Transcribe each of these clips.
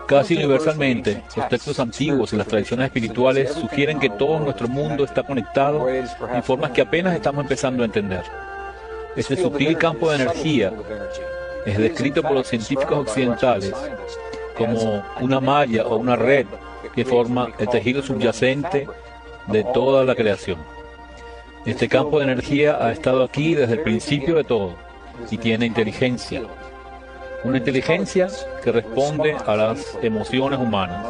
Casi universalmente, los textos antiguos y las tradiciones espirituales sugieren que todo nuestro mundo está conectado en formas que apenas estamos empezando a entender. Este sutil campo de energía es descrito por los científicos occidentales como una malla o una red que forma el tejido subyacente de toda la creación. Este campo de energía ha estado aquí desde el principio de todo y tiene inteligencia. Una inteligencia que responde a las emociones humanas.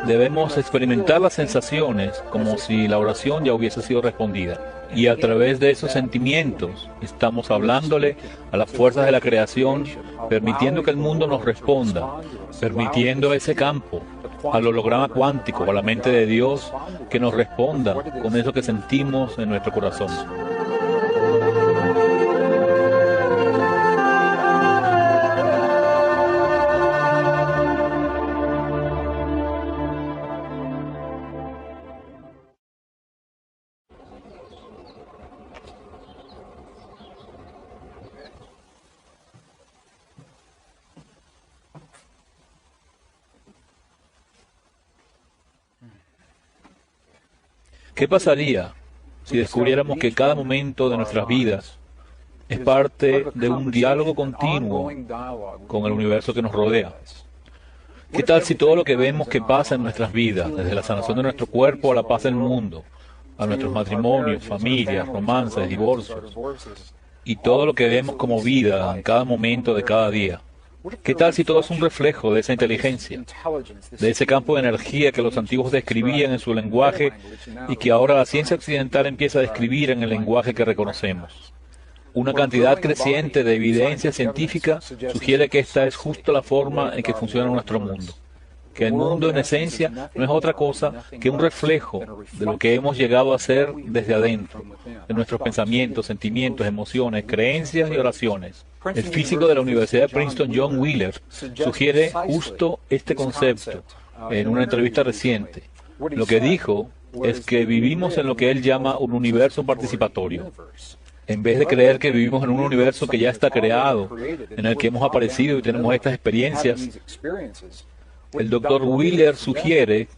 Debemos experimentar las sensaciones como si la oración ya hubiese sido respondida. Y a través de esos sentimientos estamos hablándole a las fuerzas de la creación, permitiendo que el mundo nos responda, permitiendo ese campo, al holograma cuántico, a la mente de Dios, que nos responda con eso que sentimos en nuestro corazón. ¿Qué pasaría si descubriéramos que cada momento de nuestras vidas es parte de un diálogo continuo con el universo que nos rodea? ¿Qué tal si todo lo que vemos que pasa en nuestras vidas, desde la sanación de nuestro cuerpo a la paz del mundo, a nuestros matrimonios, familias, romances, divorcios, y todo lo que vemos como vida en cada momento de cada día? ¿Qué tal si todo es un reflejo de esa inteligencia, de ese campo de energía que los antiguos describían en su lenguaje y que ahora la ciencia occidental empieza a describir en el lenguaje que reconocemos? Una cantidad creciente de evidencia científica sugiere que esta es justo la forma en que funciona nuestro mundo. Que el mundo en esencia no es otra cosa que un reflejo de lo que hemos llegado a ser desde adentro, de nuestros pensamientos, sentimientos, emociones, creencias y oraciones. El físico de la Universidad de Princeton, John Wheeler, sugiere justo este concepto en una entrevista reciente. Lo que dijo es que vivimos en lo que él llama un universo participatorio. En vez de creer que vivimos en un universo que ya está creado, en el que hemos aparecido y tenemos estas experiencias, el Dr. Wheeler sugiere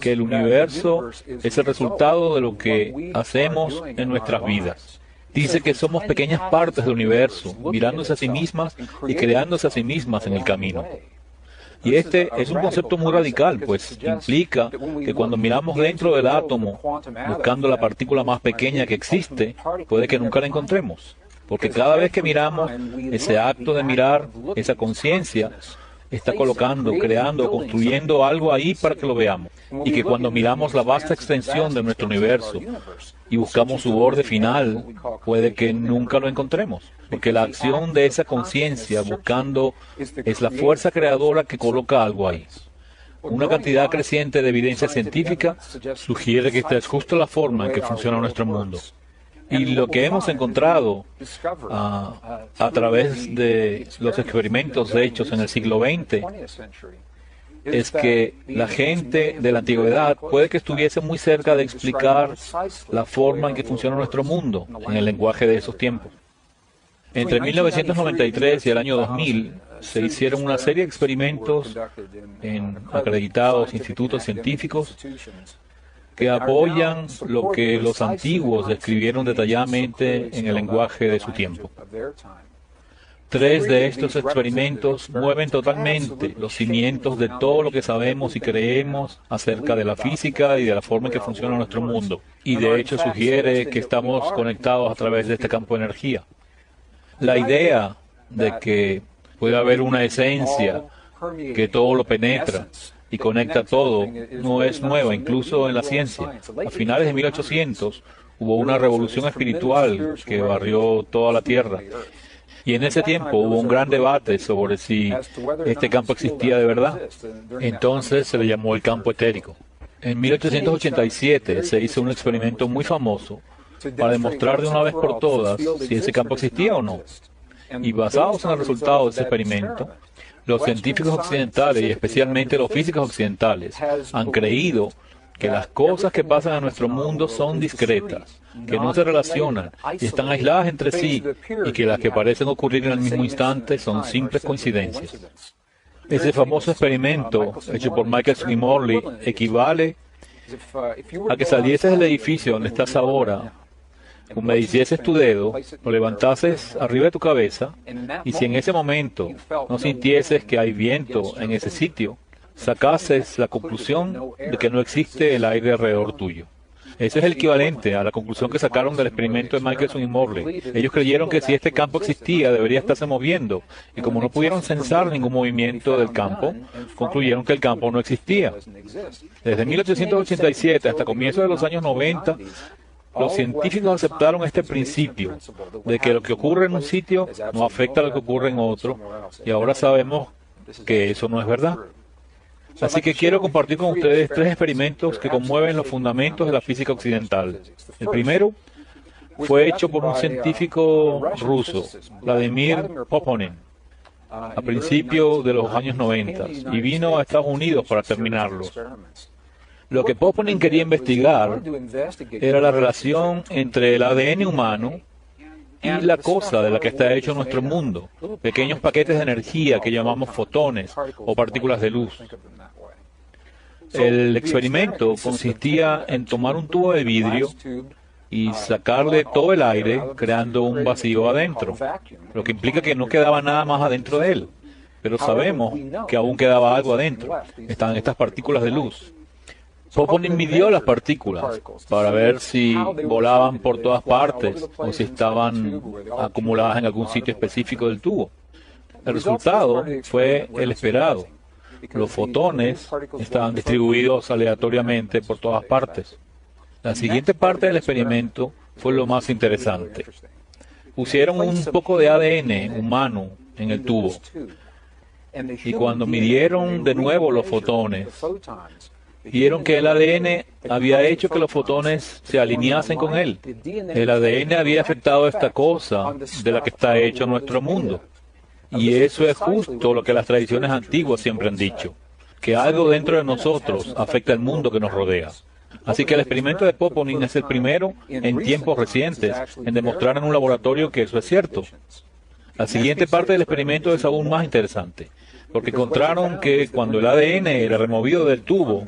que el universo es el resultado de lo que hacemos en nuestras vidas. Dice que somos pequeñas partes del universo, mirándose a sí mismas y creándose a sí mismas en el camino. Y este es un concepto muy radical, pues implica que cuando miramos dentro del átomo, buscando la partícula más pequeña que existe, puede que nunca la encontremos. Porque cada vez que miramos, ese acto de mirar, esa conciencia, está colocando, creando, construyendo algo ahí para que lo veamos. Y que cuando miramos la vasta extensión de nuestro universo y buscamos su borde final, puede que nunca lo encontremos. Porque la acción de esa conciencia buscando es la fuerza creadora que coloca algo ahí. Una cantidad creciente de evidencia científica sugiere que esta es justo la forma en que funciona nuestro mundo. Y lo que hemos encontrado a través de los experimentos hechos en el siglo XX es que la gente de la antigüedad puede que estuviese muy cerca de explicar la forma en que funciona nuestro mundo en el lenguaje de esos tiempos. Entre 1993 y el año 2000 se hicieron una serie de experimentos en acreditados institutos científicos que apoyan lo que los antiguos describieron detalladamente en el lenguaje de su tiempo. 3 de estos experimentos mueven totalmente los cimientos de todo lo que sabemos y creemos acerca de la física y de la forma en que funciona nuestro mundo. Y de hecho sugiere que estamos conectados a través de este campo de energía. La idea de que puede haber una esencia que todo lo penetra y conecta todo no es nueva, incluso en la ciencia. A finales de 1800 hubo una revolución espiritual que barrió toda la Tierra. Y en ese tiempo hubo un gran debate sobre si este campo existía de verdad. Entonces se le llamó el campo etérico. En 1887 se hizo un experimento muy famoso para demostrar de una vez por todas si ese campo existía o no. Y basados en el resultado de ese experimento, los científicos occidentales y especialmente los físicos occidentales han creído que las cosas que pasan en nuestro mundo son discretas, que no se relacionan y están aisladas entre sí, y que las que parecen ocurrir en el mismo instante son simples coincidencias. Ese famoso experimento hecho por Michelson y Morley equivale a que salieses del edificio donde estás ahora, humedecieses tu dedo, lo levantases arriba de tu cabeza, y si en ese momento no sintieses que hay viento en ese sitio, sacases la conclusión de que no existe el aire alrededor tuyo. Ese es el equivalente a la conclusión que sacaron del experimento de Michelson y Morley. Ellos creyeron que si este campo existía, debería estarse moviendo, y como no pudieron censar ningún movimiento del campo, concluyeron que el campo no existía. Desde 1887 hasta comienzos de los años 90, los científicos aceptaron este principio de que lo que ocurre en un sitio no afecta a lo que ocurre en otro, y ahora sabemos que eso no es verdad. Así que quiero compartir con ustedes 3 experimentos que conmueven los fundamentos de la física occidental. El primero fue hecho por un científico ruso, Vladimir Poponin, a principios de los años 90, y vino a Estados Unidos para terminarlo. Lo que Poponin quería investigar era la relación entre el ADN humano y la cosa de la que está hecho nuestro mundo, pequeños paquetes de energía que llamamos fotones o partículas de luz. El experimento consistía en tomar un tubo de vidrio y sacarle todo el aire, creando un vacío adentro, lo que implica que no quedaba nada más adentro de él. Pero sabemos que aún quedaba algo adentro. Están estas partículas de luz. Poponin midió las partículas para ver si volaban por todas partes o si estaban acumuladas en algún sitio específico del tubo. El resultado fue el esperado. Los fotones estaban distribuidos aleatoriamente por todas partes. La siguiente parte del experimento fue lo más interesante. Pusieron un poco de ADN humano en el tubo, y cuando midieron de nuevo los fotones, vieron que el ADN había hecho que los fotones se alineasen con él. El ADN había afectado esta cosa de la que está hecho nuestro mundo. Y eso es justo lo que las tradiciones antiguas siempre han dicho, que algo dentro de nosotros afecta el mundo que nos rodea. Así que el experimento de Poponin es el primero en tiempos recientes en demostrar en un laboratorio que eso es cierto. La siguiente parte del experimento es aún más interesante, porque encontraron que cuando el ADN era removido del tubo,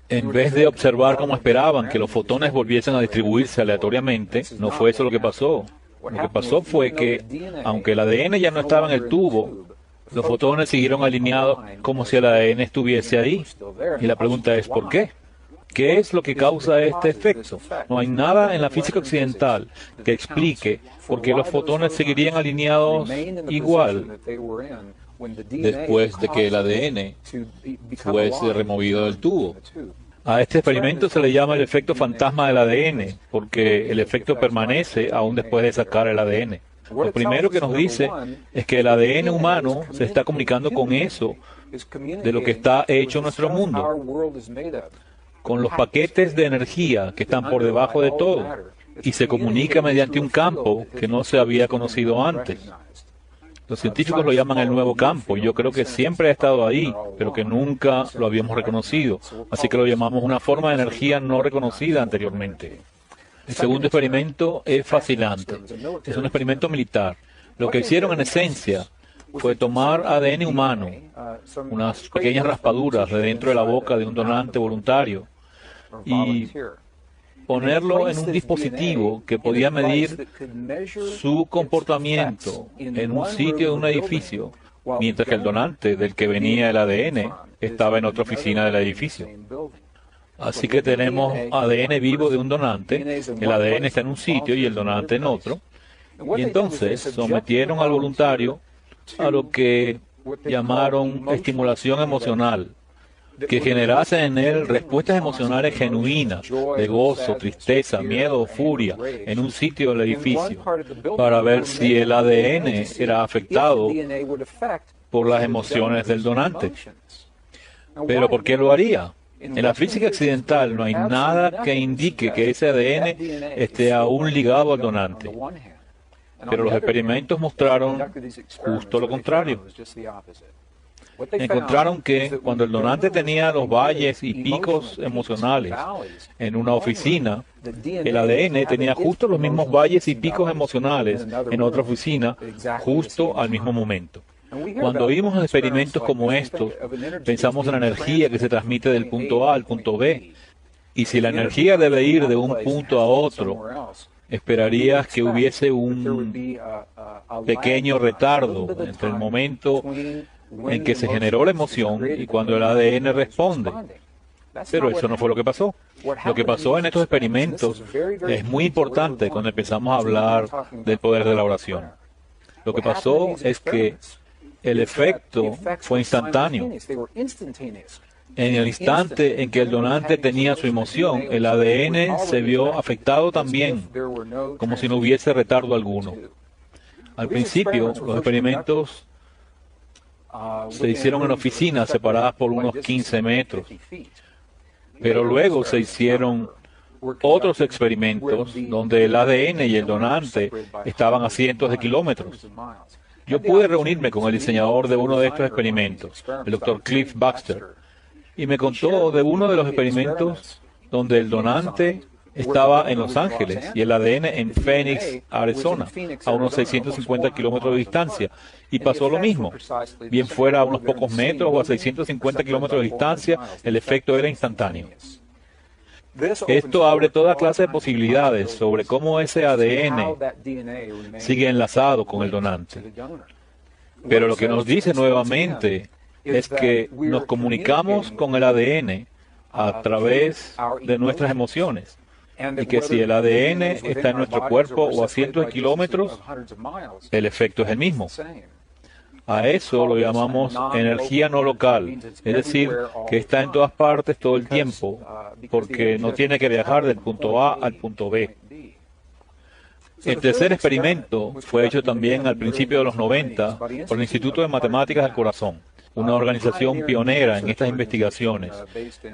en vez de observar como esperaban que los fotones volviesen a distribuirse aleatoriamente, no fue eso lo que pasó. Lo que pasó fue que, aunque el ADN ya no estaba en el tubo, los fotones siguieron alineados como si el ADN estuviese ahí. Y la pregunta es, ¿por qué? ¿Qué es lo que causa este efecto? No hay nada en la física occidental que explique por qué los fotones seguirían alineados igual después de que el ADN fuese removido del tubo. A este experimento se le llama el efecto fantasma del ADN, porque el efecto permanece aún después de sacar el ADN. Lo primero que nos dice es que el ADN humano se está comunicando con eso de lo que está hecho nuestro mundo, con los paquetes de energía que están por debajo de todo, y se comunica mediante un campo que no se había conocido antes. Los científicos lo llaman el nuevo campo, y yo creo que siempre ha estado ahí, pero que nunca lo habíamos reconocido. Así que lo llamamos una forma de energía no reconocida anteriormente. El segundo experimento es fascinante. Es un experimento militar. Lo que hicieron en esencia fue tomar ADN humano, unas pequeñas raspaduras de dentro de la boca de un donante voluntario, y ponerlo en un dispositivo que podía medir su comportamiento en un sitio de un edificio, mientras que el donante del que venía el ADN estaba en otra oficina del edificio. Así que tenemos ADN vivo de un donante, el ADN está en un sitio y el donante en otro, y entonces sometieron al voluntario a lo que llamaron estimulación emocional, que generase en él respuestas emocionales genuinas, de gozo, tristeza, miedo o furia, en un sitio del edificio, para ver si el ADN era afectado por las emociones del donante. ¿Pero por qué lo haría? En la física occidental no hay nada que indique que ese ADN esté aún ligado al donante. Pero los experimentos mostraron justo lo contrario. encontraron que cuando el donante tenía los valles y picos emocionales en una oficina, el ADN tenía justo los mismos valles y picos emocionales en otra oficina justo al mismo momento. Cuando vimos experimentos como estos, pensamos en la energía que se transmite del punto A al punto B. Y si la energía debe ir de un punto a otro, esperarías que hubiese un pequeño retardo entre el momento en que se generó la emoción y cuando el ADN responde. Pero eso no fue lo que pasó. Lo que pasó en estos experimentos es muy importante cuando empezamos a hablar del poder de la oración. Lo que pasó es que el efecto fue instantáneo. En el instante en que el donante tenía su emoción, el ADN se vio afectado también, como si no hubiese retardo alguno. Al principio, los experimentos se hicieron en oficinas separadas por unos 15 metros, pero luego se hicieron otros experimentos donde el ADN y el donante estaban a cientos de kilómetros. Yo pude reunirme con el diseñador de uno de estos experimentos, el Dr. Cliff Baxter, y me contó de uno de los experimentos donde el donante estaba en Los Ángeles y el ADN en Phoenix, Arizona, a unos 650 kilómetros de distancia. Y pasó lo mismo. Bien fuera a unos pocos metros o a 650 kilómetros de distancia, el efecto era instantáneo. Esto abre toda clase de posibilidades sobre cómo ese ADN sigue enlazado con el donante. Pero lo que nos dice nuevamente es que nos comunicamos con el ADN a través de nuestras emociones y que si el ADN está en nuestro cuerpo o a cientos de kilómetros, el efecto es el mismo. A eso lo llamamos energía no local, es decir, que está en todas partes todo el tiempo, porque no tiene que viajar del punto A al punto B. El tercer experimento fue hecho también al principio de los 90 por el Instituto de Matemáticas del Corazón, una organización pionera en estas investigaciones,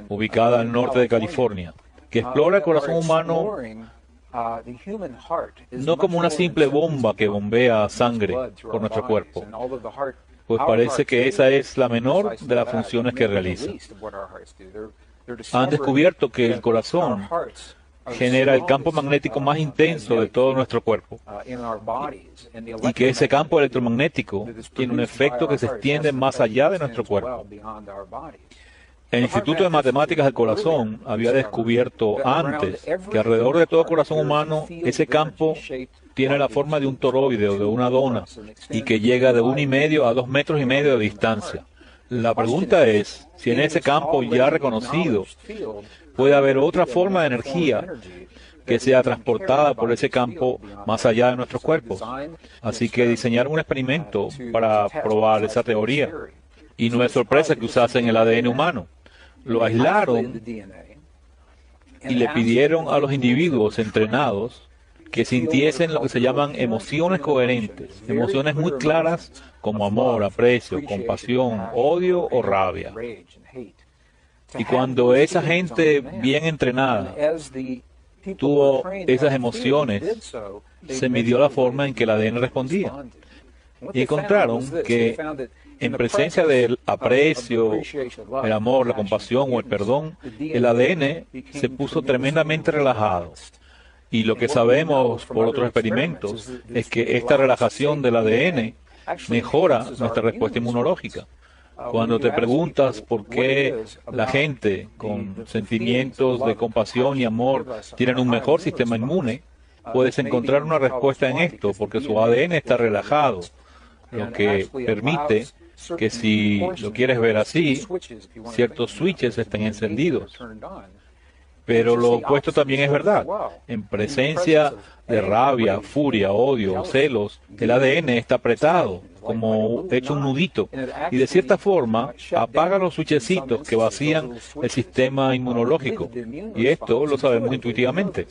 ubicada al norte de California, que explora el corazón humano no como una simple bomba que bombea sangre por nuestro cuerpo, pues parece que esa es la menor de las funciones que realiza. Han descubierto que el corazón genera el campo magnético más intenso de todo nuestro cuerpo y que ese campo electromagnético tiene un efecto que se extiende más allá de nuestro cuerpo. El Instituto de Matemáticas del Corazón había descubierto antes que alrededor de todo corazón humano ese campo tiene la forma de un toroide o de una dona y que llega de 1,5 a 2,5 metros de distancia. La pregunta es si en ese campo ya reconocido puede haber otra forma de energía que sea transportada por ese campo más allá de nuestros cuerpos. Así que diseñaron un experimento para probar esa teoría. Y no es sorpresa que usasen el ADN humano. Lo aislaron y le pidieron a los individuos entrenados que sintiesen lo que se llaman emociones coherentes, emociones muy claras como amor, aprecio, compasión, odio o rabia. Y cuando esa gente bien entrenada tuvo esas emociones, se midió la forma en que el ADN respondía. Y encontraron que en presencia del aprecio, el amor, la compasión o el perdón, el ADN se puso tremendamente relajado. Y lo que sabemos por otros experimentos es que esta relajación del ADN mejora nuestra respuesta inmunológica. Cuando te preguntas por qué la gente con sentimientos de compasión y amor tienen un mejor sistema inmune, puedes encontrar una respuesta en esto, porque su ADN está relajado, lo que permite que, si lo quieres ver así, ciertos switches estén encendidos. Pero lo opuesto también es verdad. En presencia de rabia, furia, odio, celos, el ADN está apretado, como hecho un nudito, y de cierta forma apaga los switchecitos que vacían el sistema inmunológico. Y esto lo sabemos intuitivamente.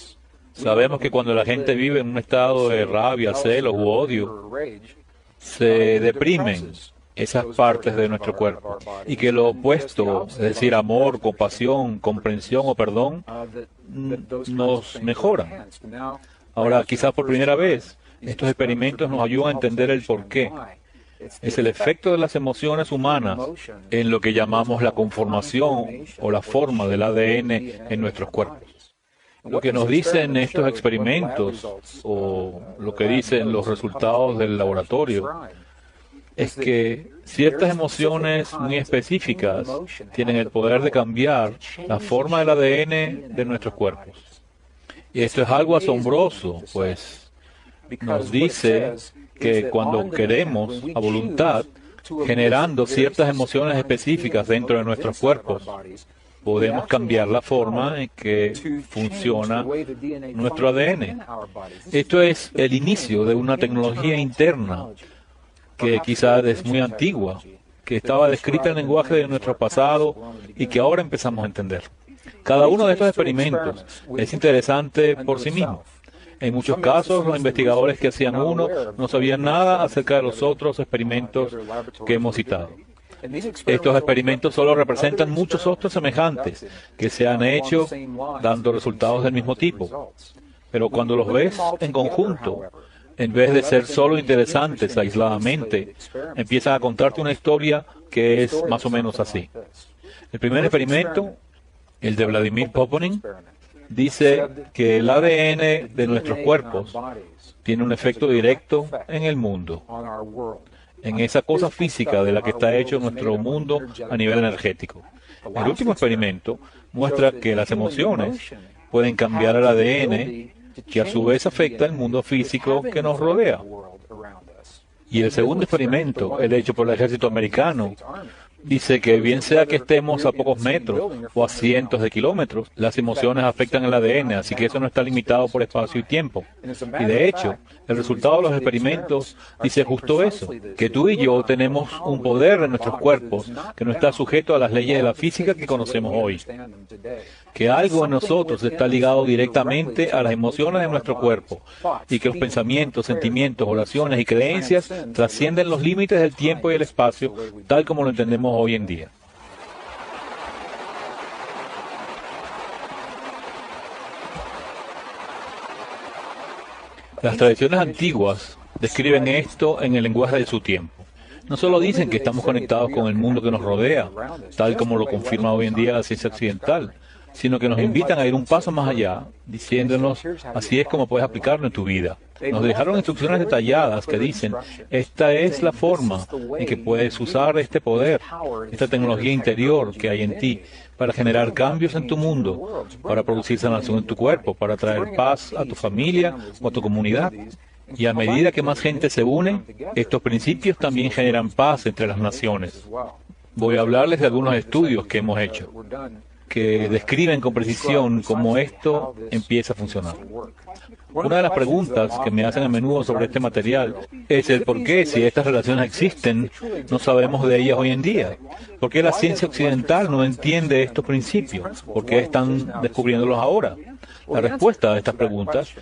Sabemos que cuando la gente vive en un estado de rabia, celos u odio, se deprimen esas partes de nuestro cuerpo, y que lo opuesto, es decir, amor, compasión, comprensión o perdón, nos mejora. Ahora, quizás por primera vez, estos experimentos nos ayudan a entender el porqué. Es el efecto de las emociones humanas en lo que llamamos la conformación o la forma del ADN en nuestros cuerpos. Lo que nos dicen estos experimentos o lo que dicen los resultados del laboratorio es que ciertas emociones muy específicas tienen el poder de cambiar la forma del ADN de nuestros cuerpos. Y esto es algo asombroso, pues nos dice que cuando queremos a voluntad, generando ciertas emociones específicas dentro de nuestros cuerpos, podemos cambiar la forma en que funciona nuestro ADN. Esto es el inicio de una tecnología interna que quizás es muy antigua, que estaba descrita en el lenguaje de nuestro pasado y que ahora empezamos a entender. Cada uno de estos experimentos es interesante por sí mismo. En muchos casos, los investigadores que hacían uno no sabían nada acerca de los otros experimentos que hemos citado. Estos experimentos solo representan muchos otros semejantes que se han hecho dando resultados del mismo tipo. Pero cuando los ves en conjunto, en vez de ser solo interesantes aisladamente, empiezan a contarte una historia que es más o menos así. El primer experimento, el de Vladimir Poponin, dice que el ADN de nuestros cuerpos tiene un efecto directo en el mundo, en esa cosa física de la que está hecho nuestro mundo a nivel energético. El último experimento muestra que las emociones pueden cambiar el ADN, que a su vez afecta el mundo físico que nos rodea. Y el segundo experimento, el hecho por el ejército americano, dice que bien sea que estemos a pocos metros o a cientos de kilómetros, las emociones afectan el ADN, así que eso no está limitado por espacio y tiempo. Y de hecho, el resultado de los experimentos dice justo eso, que tú y yo tenemos un poder en nuestros cuerpos que no está sujeto a las leyes de la física que conocemos hoy. Que algo en nosotros está ligado directamente a las emociones de nuestro cuerpo y que los pensamientos, sentimientos, oraciones y creencias trascienden los límites del tiempo y el espacio tal como lo entendemos hoy en día. Las tradiciones antiguas describen esto en el lenguaje de su tiempo. No solo dicen que estamos conectados con el mundo que nos rodea, tal como lo confirma hoy en día la ciencia occidental, sino que nos invitan a ir un paso más allá, diciéndonos, así es como puedes aplicarlo en tu vida. Nos dejaron instrucciones detalladas que dicen, esta es la forma en que puedes usar este poder, esta tecnología interior que hay en ti, para generar cambios en tu mundo, para producir sanación en tu cuerpo, para traer paz a tu familia o a tu comunidad. Y a medida que más gente se une, estos principios también generan paz entre las naciones. Voy a hablarles de algunos estudios que hemos hecho, que describen con precisión cómo esto empieza a funcionar. Una de las preguntas que me hacen a menudo sobre este material es el por qué, si estas relaciones existen, no sabemos de ellas hoy en día. ¿Por qué la ciencia occidental no entiende estos principios? ¿Por qué están descubriéndolos ahora? La respuesta a estas preguntas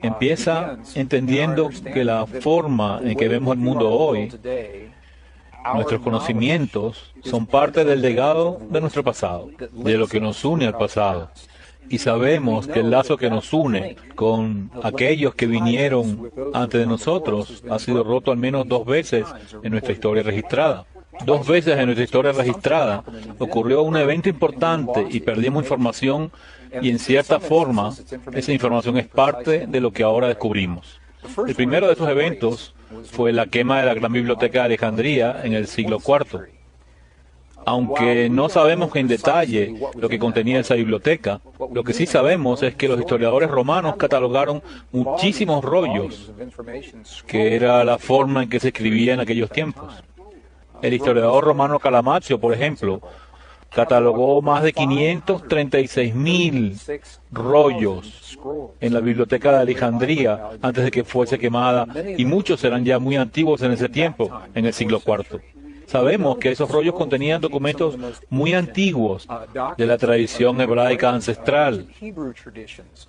empieza entendiendo que la forma en que vemos el mundo hoy, nuestros conocimientos, son parte del legado de nuestro pasado, de lo que nos une al pasado. Y sabemos que el lazo que nos une con aquellos que vinieron antes de nosotros ha sido roto al menos 2 veces en nuestra historia registrada. 2 veces en nuestra historia registrada ocurrió un evento importante y perdimos información y en cierta forma esa información es parte de lo que ahora descubrimos. El primero de esos eventos fue la quema de la Gran Biblioteca de Alejandría en el siglo IV. Aunque no sabemos en detalle lo que contenía esa biblioteca, lo que sí sabemos es que los historiadores romanos catalogaron muchísimos rollos, que era la forma en que se escribía en aquellos tiempos. El historiador romano Calamacho, por ejemplo, catalogó más de 536,000 rollos en la biblioteca de Alejandría antes de que fuese quemada, y muchos eran ya muy antiguos en ese tiempo, en el siglo IV. Sabemos que esos rollos contenían documentos muy antiguos de la tradición hebraica ancestral,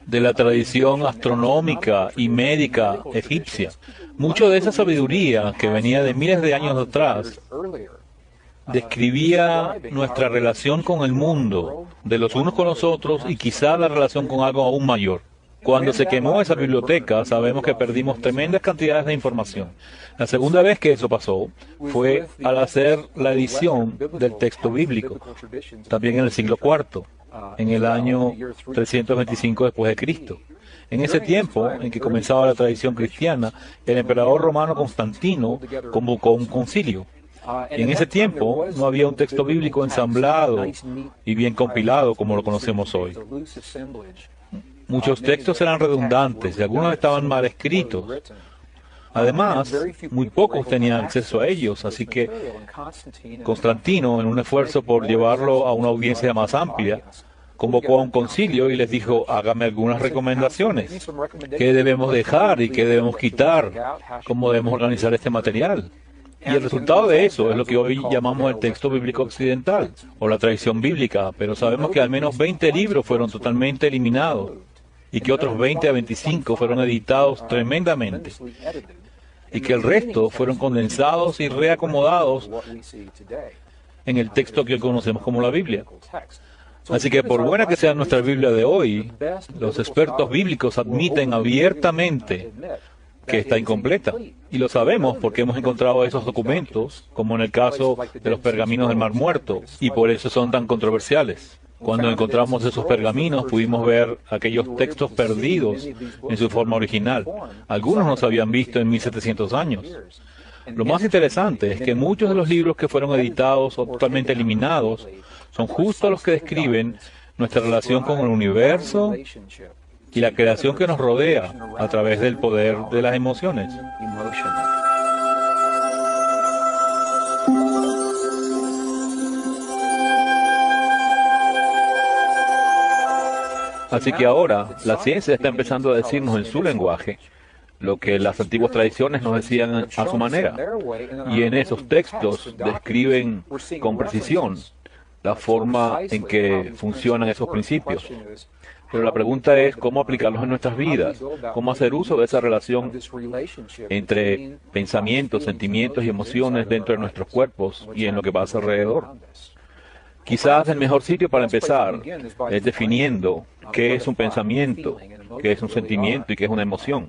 de la tradición astronómica y médica egipcia. Mucho de esa sabiduría que venía de miles de años atrás describía nuestra relación con el mundo, de los unos con los otros y quizá la relación con algo aún mayor. Cuando se quemó esa biblioteca, sabemos que perdimos tremendas cantidades de información. La segunda vez que eso pasó fue al hacer la edición del texto bíblico, también en el siglo IV, en el año 325 después de Cristo. En ese tiempo en que comenzaba la tradición cristiana, el emperador romano Constantino convocó un concilio. Y en ese tiempo no había un texto bíblico ensamblado y bien compilado como lo conocemos hoy. Muchos textos eran redundantes y algunos estaban mal escritos. Además, muy pocos tenían acceso a ellos, así que Constantino, en un esfuerzo por llevarlo a una audiencia más amplia, convocó a un concilio y les dijo: hágame algunas recomendaciones. ¿Qué debemos dejar y qué debemos quitar? ¿Cómo debemos organizar este material? Y el resultado de eso es lo que hoy llamamos el texto bíblico occidental, o la tradición bíblica, pero sabemos que al menos 20 libros fueron totalmente eliminados, y que otros 20 a 25 fueron editados tremendamente, y que el resto fueron condensados y reacomodados en el texto que hoy conocemos como la Biblia. Así que por buena que sea nuestra Biblia de hoy, los expertos bíblicos admiten abiertamente que está incompleta. Y lo sabemos porque hemos encontrado esos documentos, como en el caso de los pergaminos del Mar Muerto, y por eso son tan controversiales. Cuando encontramos esos pergaminos pudimos ver aquellos textos perdidos en su forma original. Algunos no se habían visto en 1700 años. Lo más interesante es que muchos de los libros que fueron editados o totalmente eliminados son justo los que describen nuestra relación con el universo y la creación que nos rodea a través del poder de las emociones. Así que ahora la ciencia está empezando a decirnos en su lenguaje lo que las antiguas tradiciones nos decían a su manera. Y en esos textos describen con precisión la forma en que funcionan esos principios. Pero la pregunta es cómo aplicarlos en nuestras vidas, cómo hacer uso de esa relación entre pensamientos, sentimientos y emociones dentro de nuestros cuerpos y en lo que pasa alrededor. Quizás el mejor sitio para empezar es definiendo qué es un pensamiento, qué es un sentimiento y qué es una emoción.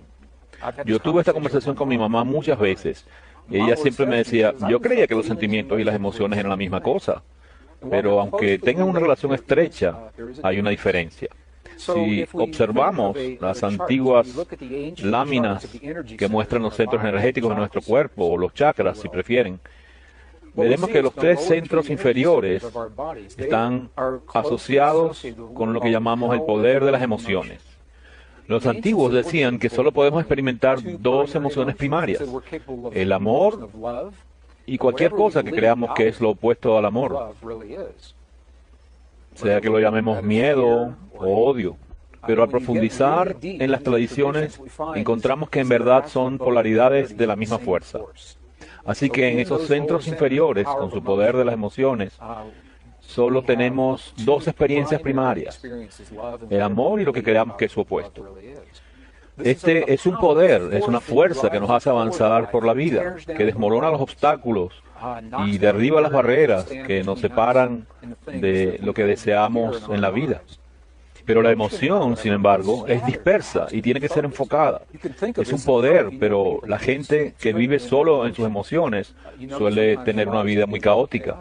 Yo tuve esta conversación con mi mamá muchas veces y ella siempre me decía: yo creía que los sentimientos y las emociones eran la misma cosa, pero aunque tengan una relación estrecha, hay una diferencia. Si observamos las antiguas láminas que muestran los centros energéticos de nuestro cuerpo, o los chakras si prefieren, veremos que los 3 centros inferiores están asociados con lo que llamamos el poder de las emociones. Los antiguos decían que solo podemos experimentar 2 emociones primarias: el amor y cualquier cosa que creamos que es lo opuesto al amor, sea que lo llamemos miedo o odio. Pero al profundizar en las tradiciones, encontramos que en verdad son polaridades de la misma fuerza. Así que en esos centros inferiores, con su poder de las emociones, solo tenemos 2 experiencias primarias: el amor y lo que creamos que es su opuesto. Este es un poder, es una fuerza que nos hace avanzar por la vida, que desmorona los obstáculos y derriba las barreras que nos separan de lo que deseamos en la vida. Pero la emoción, sin embargo, es dispersa y tiene que ser enfocada. Es un poder, pero la gente que vive solo en sus emociones suele tener una vida muy caótica.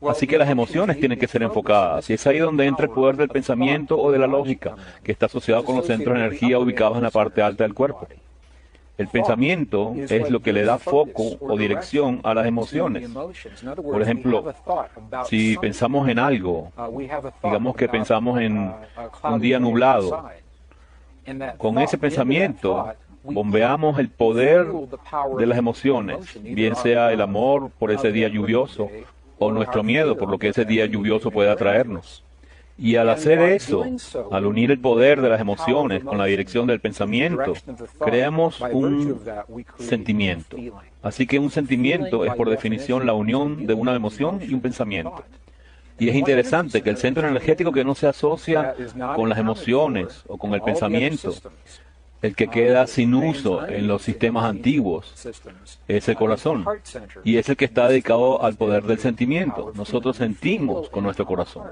Así que las emociones tienen que ser enfocadas, y es ahí donde entra el poder del pensamiento o de la lógica, que está asociado con los centros de energía ubicados en la parte alta del cuerpo. El pensamiento es lo que le da foco o dirección a las emociones. Por ejemplo, si pensamos en algo, digamos que pensamos en un día nublado, con ese pensamiento bombeamos el poder de las emociones, bien sea el amor por ese día lluvioso o nuestro miedo por lo que ese día lluvioso puede atraernos. Y al hacer eso, al unir el poder de las emociones con la dirección del pensamiento, creamos un sentimiento. Así que un sentimiento es por definición la unión de una emoción y un pensamiento. Y es interesante que el centro energético que no se asocia con las emociones o con el pensamiento, el que queda sin uso en los sistemas antiguos, es el corazón. Y es el que está dedicado al poder del sentimiento. Nosotros sentimos con nuestro corazón.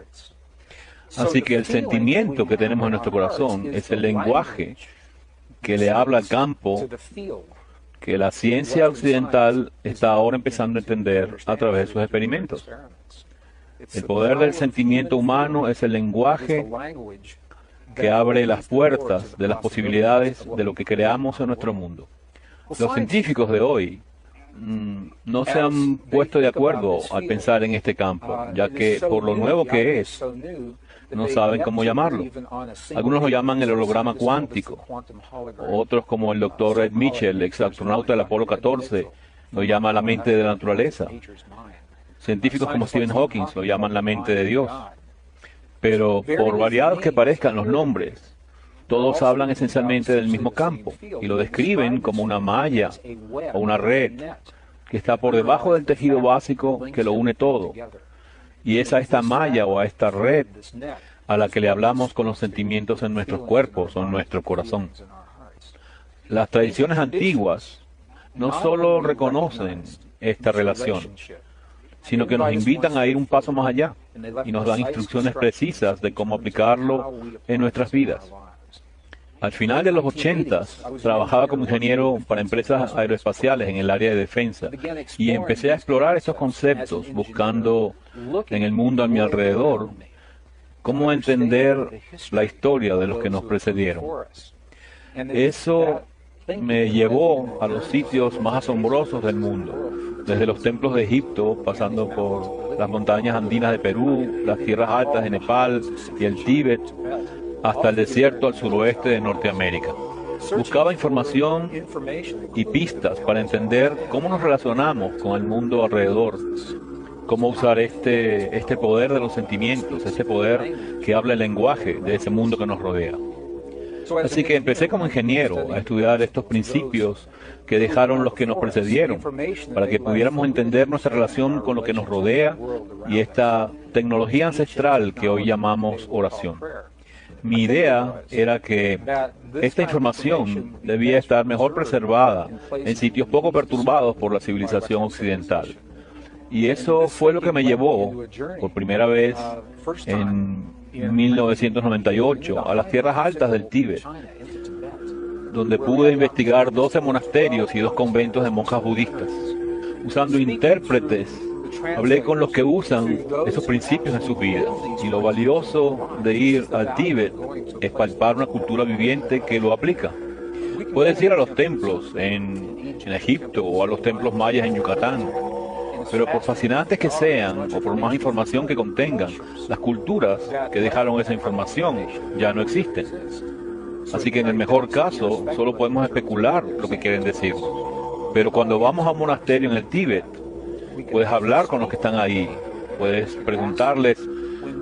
Así que el sentimiento que tenemos en nuestro corazón es el lenguaje que le habla al campo que la ciencia occidental está ahora empezando a entender a través de sus experimentos. El poder del sentimiento humano es el lenguaje que abre las puertas de las posibilidades de lo que creamos en nuestro mundo. Los científicos de hoy no se han puesto de acuerdo al pensar en este campo, ya que por lo nuevo que es, no saben cómo llamarlo. Algunos lo llaman el holograma cuántico. Otros, como el doctor Ed Mitchell, ex astronauta del Apolo 14, lo llama la mente de la naturaleza. Científicos como Stephen Hawking lo llaman la mente de Dios. Pero por variados que parezcan los nombres, todos hablan esencialmente del mismo campo y lo describen como una malla o una red que está por debajo del tejido básico que lo une todo. Y es a esta malla o a esta red a la que le hablamos con los sentimientos en nuestros cuerpos o en nuestro corazón. Las tradiciones antiguas no solo reconocen esta relación, sino que nos invitan a ir un paso más allá y nos dan instrucciones precisas de cómo aplicarlo en nuestras vidas. Al final de los 80s, trabajaba como ingeniero para empresas aeroespaciales en el área de defensa y empecé a explorar estos conceptos buscando en el mundo a mi alrededor cómo entender la historia de los que nos precedieron. Eso me llevó a los sitios más asombrosos del mundo, desde los templos de Egipto, pasando por las montañas andinas de Perú, las tierras altas de Nepal y el Tíbet, hasta el desierto al suroeste de Norteamérica. Buscaba información y pistas para entender cómo nos relacionamos con el mundo alrededor, cómo usar este poder de los sentimientos, este poder que habla el lenguaje de ese mundo que nos rodea. Así que empecé como ingeniero a estudiar estos principios que dejaron los que nos precedieron, para que pudiéramos entender nuestra relación con lo que nos rodea y esta tecnología ancestral que hoy llamamos oración. Mi idea era que esta información debía estar mejor preservada en sitios poco perturbados por la civilización occidental. Y eso fue lo que me llevó, por primera vez en 1998, a las tierras altas del Tíbet, donde pude investigar 12 monasterios y 2 conventos de monjas budistas. Usando intérpretes, hablé con los que usan esos principios en sus vidas. Y lo valioso de ir al Tíbet es palpar una cultura viviente que lo aplica. Puedes ir a los templos en Egipto o a los templos mayas en Yucatán, pero por fascinantes que sean o por más información que contengan, las culturas que dejaron esa información ya no existen. Así que en el mejor caso solo podemos especular lo que quieren decir. Pero cuando vamos a un monasterio en el Tíbet, puedes hablar con los que están ahí, puedes preguntarles,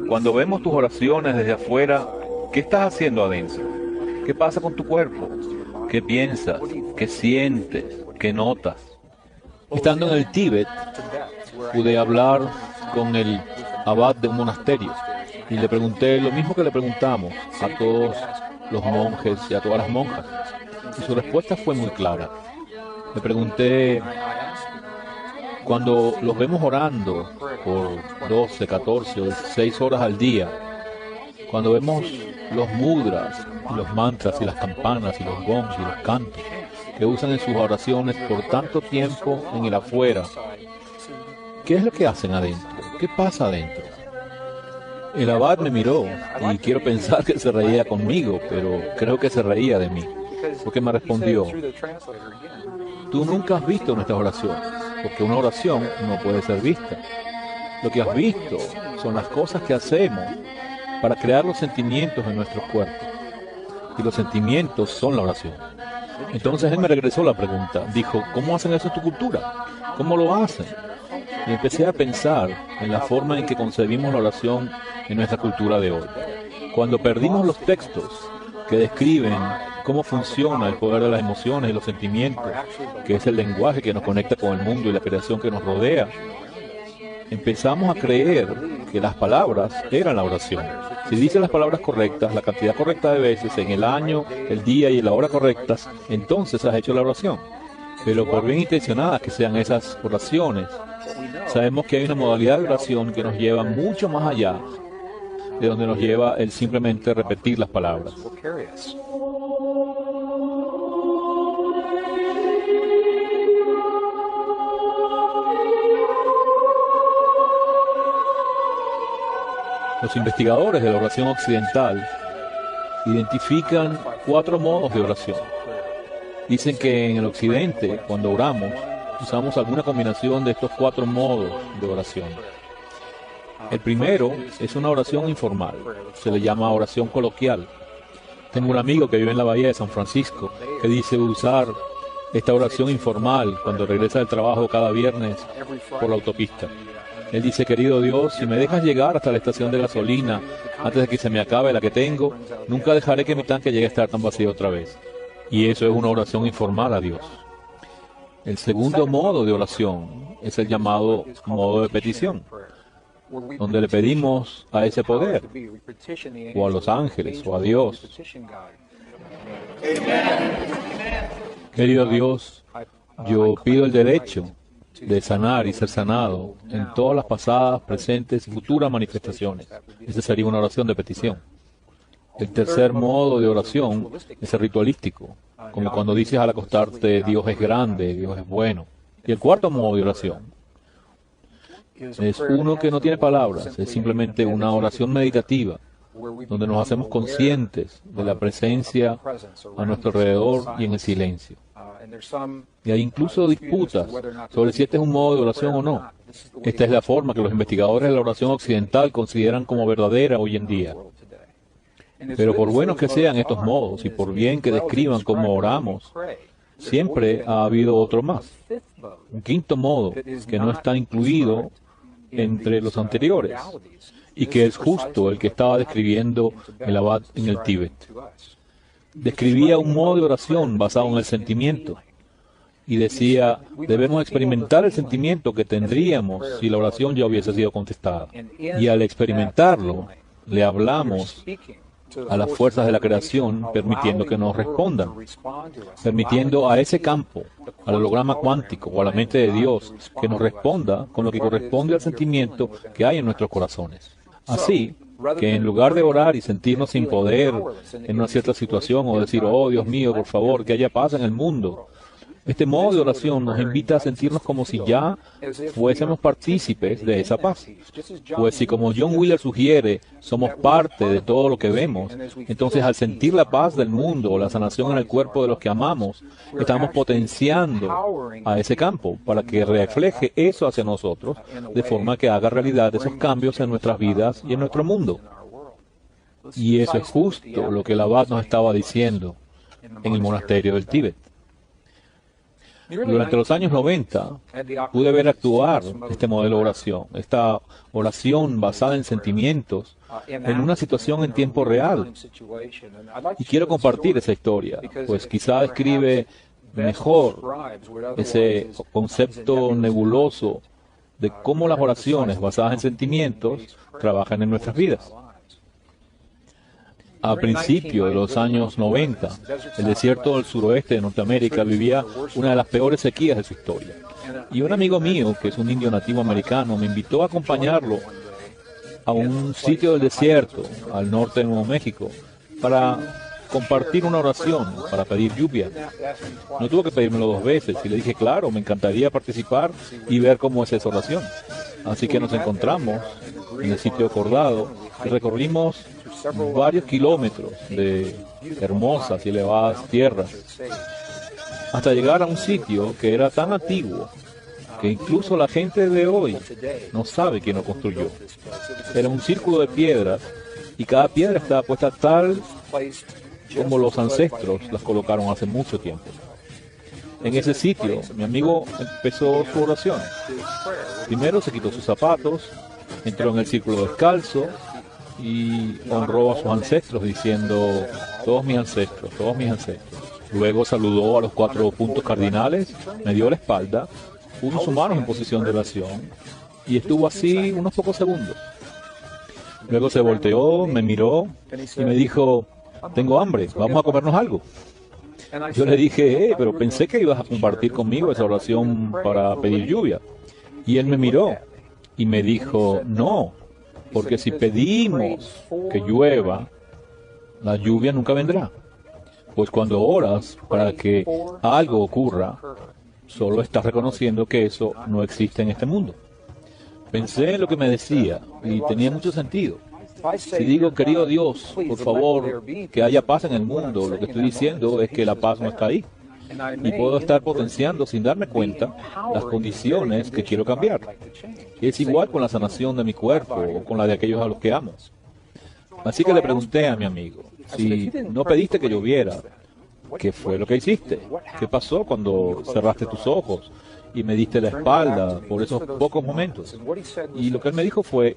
cuando vemos tus oraciones desde afuera, ¿qué estás haciendo adentro? ¿Qué pasa con tu cuerpo? ¿Qué piensas? ¿Qué sientes? ¿Qué notas? Estando en el Tíbet, pude hablar con el abad de un monasterio y le pregunté lo mismo que le preguntamos a todos los monjes y a todas las monjas. Y su respuesta fue muy clara. Le pregunté, cuando los vemos orando por 12, 14 o 16 horas al día, cuando vemos los mudras, los mantras y las campanas y los gongs y los cantos que usan en sus oraciones por tanto tiempo en el afuera, ¿qué es lo que hacen adentro? ¿Qué pasa adentro? El abad me miró y quiero pensar que se reía conmigo, pero creo que se reía de mí, porque me respondió, tú nunca has visto nuestras oraciones, porque una oración no puede ser vista. Lo que has visto son las cosas que hacemos para crear los sentimientos en nuestros cuerpos, y los sentimientos son la oración. Entonces él me regresó la pregunta, dijo, ¿cómo hacen eso en tu cultura? ¿Cómo lo hacen? Y empecé a pensar en la forma en que concebimos la oración en nuestra cultura de hoy. Cuando perdimos los textos que describen cómo funciona el poder de las emociones y los sentimientos, que es el lenguaje que nos conecta con el mundo y la creación que nos rodea, empezamos a creer que las palabras eran la oración. Si dices las palabras correctas, la cantidad correcta de veces, en el año, el día y la hora correctas, entonces has hecho la oración. Pero por bien intencionadas que sean esas oraciones, sabemos que hay una modalidad de oración que nos lleva mucho más allá de donde nos lleva el simplemente repetir las palabras. Los investigadores de la oración occidental identifican 4 modos de oración. Dicen que en el occidente, cuando oramos, usamos alguna combinación de estos 4 modos de oración. El primero es una oración informal, se le llama oración coloquial. Tengo un amigo que vive en la bahía de San Francisco que dice usar esta oración informal cuando regresa del trabajo cada viernes por la autopista. Él dice: querido Dios, si me dejas llegar hasta la estación de gasolina antes de que se me acabe la que tengo, nunca dejaré que mi tanque llegue a estar tan vacío otra vez. Y eso es una oración informal a Dios. El segundo modo de oración es el llamado modo de petición, donde le pedimos a ese poder, o a los ángeles, o a Dios. Querido Dios, yo pido el derecho de sanar y ser sanado en todas las pasadas, presentes y futuras manifestaciones. Esa sería una oración de petición. El tercer modo de oración es el ritualístico, como cuando dices al acostarte: Dios es grande, Dios es bueno. Y el cuarto modo de oración es uno que no tiene palabras, es simplemente una oración meditativa, donde nos hacemos conscientes de la presencia a nuestro alrededor y en el silencio. Y hay incluso disputas sobre si este es un modo de oración o no. Esta es la forma que los investigadores de la oración occidental consideran como verdadera hoy en día. Pero por buenos que sean estos modos y por bien que describan cómo oramos, siempre ha habido otro más, un quinto modo que no está incluido entre los anteriores y que es justo el que estaba describiendo el abad en el Tíbet. Describía un modo de oración basado en el sentimiento y decía: debemos experimentar el sentimiento que tendríamos si la oración ya hubiese sido contestada. Y al experimentarlo, le hablamos a las fuerzas de la creación, permitiendo que nos respondan, permitiendo a ese campo, al holograma cuántico o a la mente de Dios, que nos responda con lo que corresponde al sentimiento que hay en nuestros corazones. Así que en lugar de orar y sentirnos sin poder en una cierta situación o decir: oh Dios mío, por favor, que haya paz en el mundo, este modo de oración nos invita a sentirnos como si ya fuésemos partícipes de esa paz. Pues si, como John Wheeler sugiere, somos parte de todo lo que vemos, entonces al sentir la paz del mundo o la sanación en el cuerpo de los que amamos, estamos potenciando a ese campo para que refleje eso hacia nosotros, de forma que haga realidad esos cambios en nuestras vidas y en nuestro mundo. Y eso es justo lo que el abad nos estaba diciendo en el monasterio del Tíbet. Durante los años 90 pude ver actuar este modelo de oración, esta oración basada en sentimientos, en una situación en tiempo real. Y quiero compartir esa historia, pues quizá describe mejor ese concepto nebuloso de cómo las oraciones basadas en sentimientos trabajan en nuestras vidas. A principios de los años 90, el desierto del suroeste de Norteamérica vivía una de las peores sequías de su historia. Y un amigo mío, que es un indio nativo americano, me invitó a acompañarlo a un sitio del desierto, al norte de Nuevo México, para compartir una oración, para pedir lluvia. No tuvo que pedírmelo 2 veces, y le dije: claro, me encantaría participar y ver cómo es esa oración. Así que nos encontramos en el sitio acordado y recorrimos varios kilómetros de hermosas y elevadas tierras hasta llegar a un sitio que era tan antiguo que incluso la gente de hoy no sabe quién lo construyó. Era un círculo de piedras y cada piedra estaba puesta tal como los ancestros las colocaron hace mucho tiempo. En ese sitio, mi amigo empezó su oración. Primero se quitó sus zapatos, entró en el círculo descalzo y honró a sus ancestros diciendo: todos mis ancestros, todos mis ancestros. Luego saludó a los 4 puntos cardinales, me dio la espalda, puso sus manos en posición de oración y estuvo así unos pocos segundos. Luego se volteó, me miró y me dijo: tengo hambre, vamos a comernos algo. Yo le dije: pero pensé que ibas a compartir conmigo esa oración para pedir lluvia. Y él me miró y me dijo: no, Porque si pedimos que llueva, la lluvia nunca vendrá. Pues cuando oras para que algo ocurra, solo estás reconociendo que eso no existe en este mundo. Pensé en lo que me decía y tenía mucho sentido. Si digo, querido Dios, por favor, que haya paz en el mundo, lo que estoy diciendo es que la paz no está ahí. Y puedo estar potenciando sin darme cuenta las condiciones que quiero cambiar. Y es igual con la sanación de mi cuerpo o con la de aquellos a los que amo. Así que le pregunté a mi amigo, si no pediste que lloviera, ¿qué fue lo que hiciste? ¿Qué pasó cuando cerraste tus ojos y me diste la espalda por esos pocos momentos? Y lo que él me dijo fue,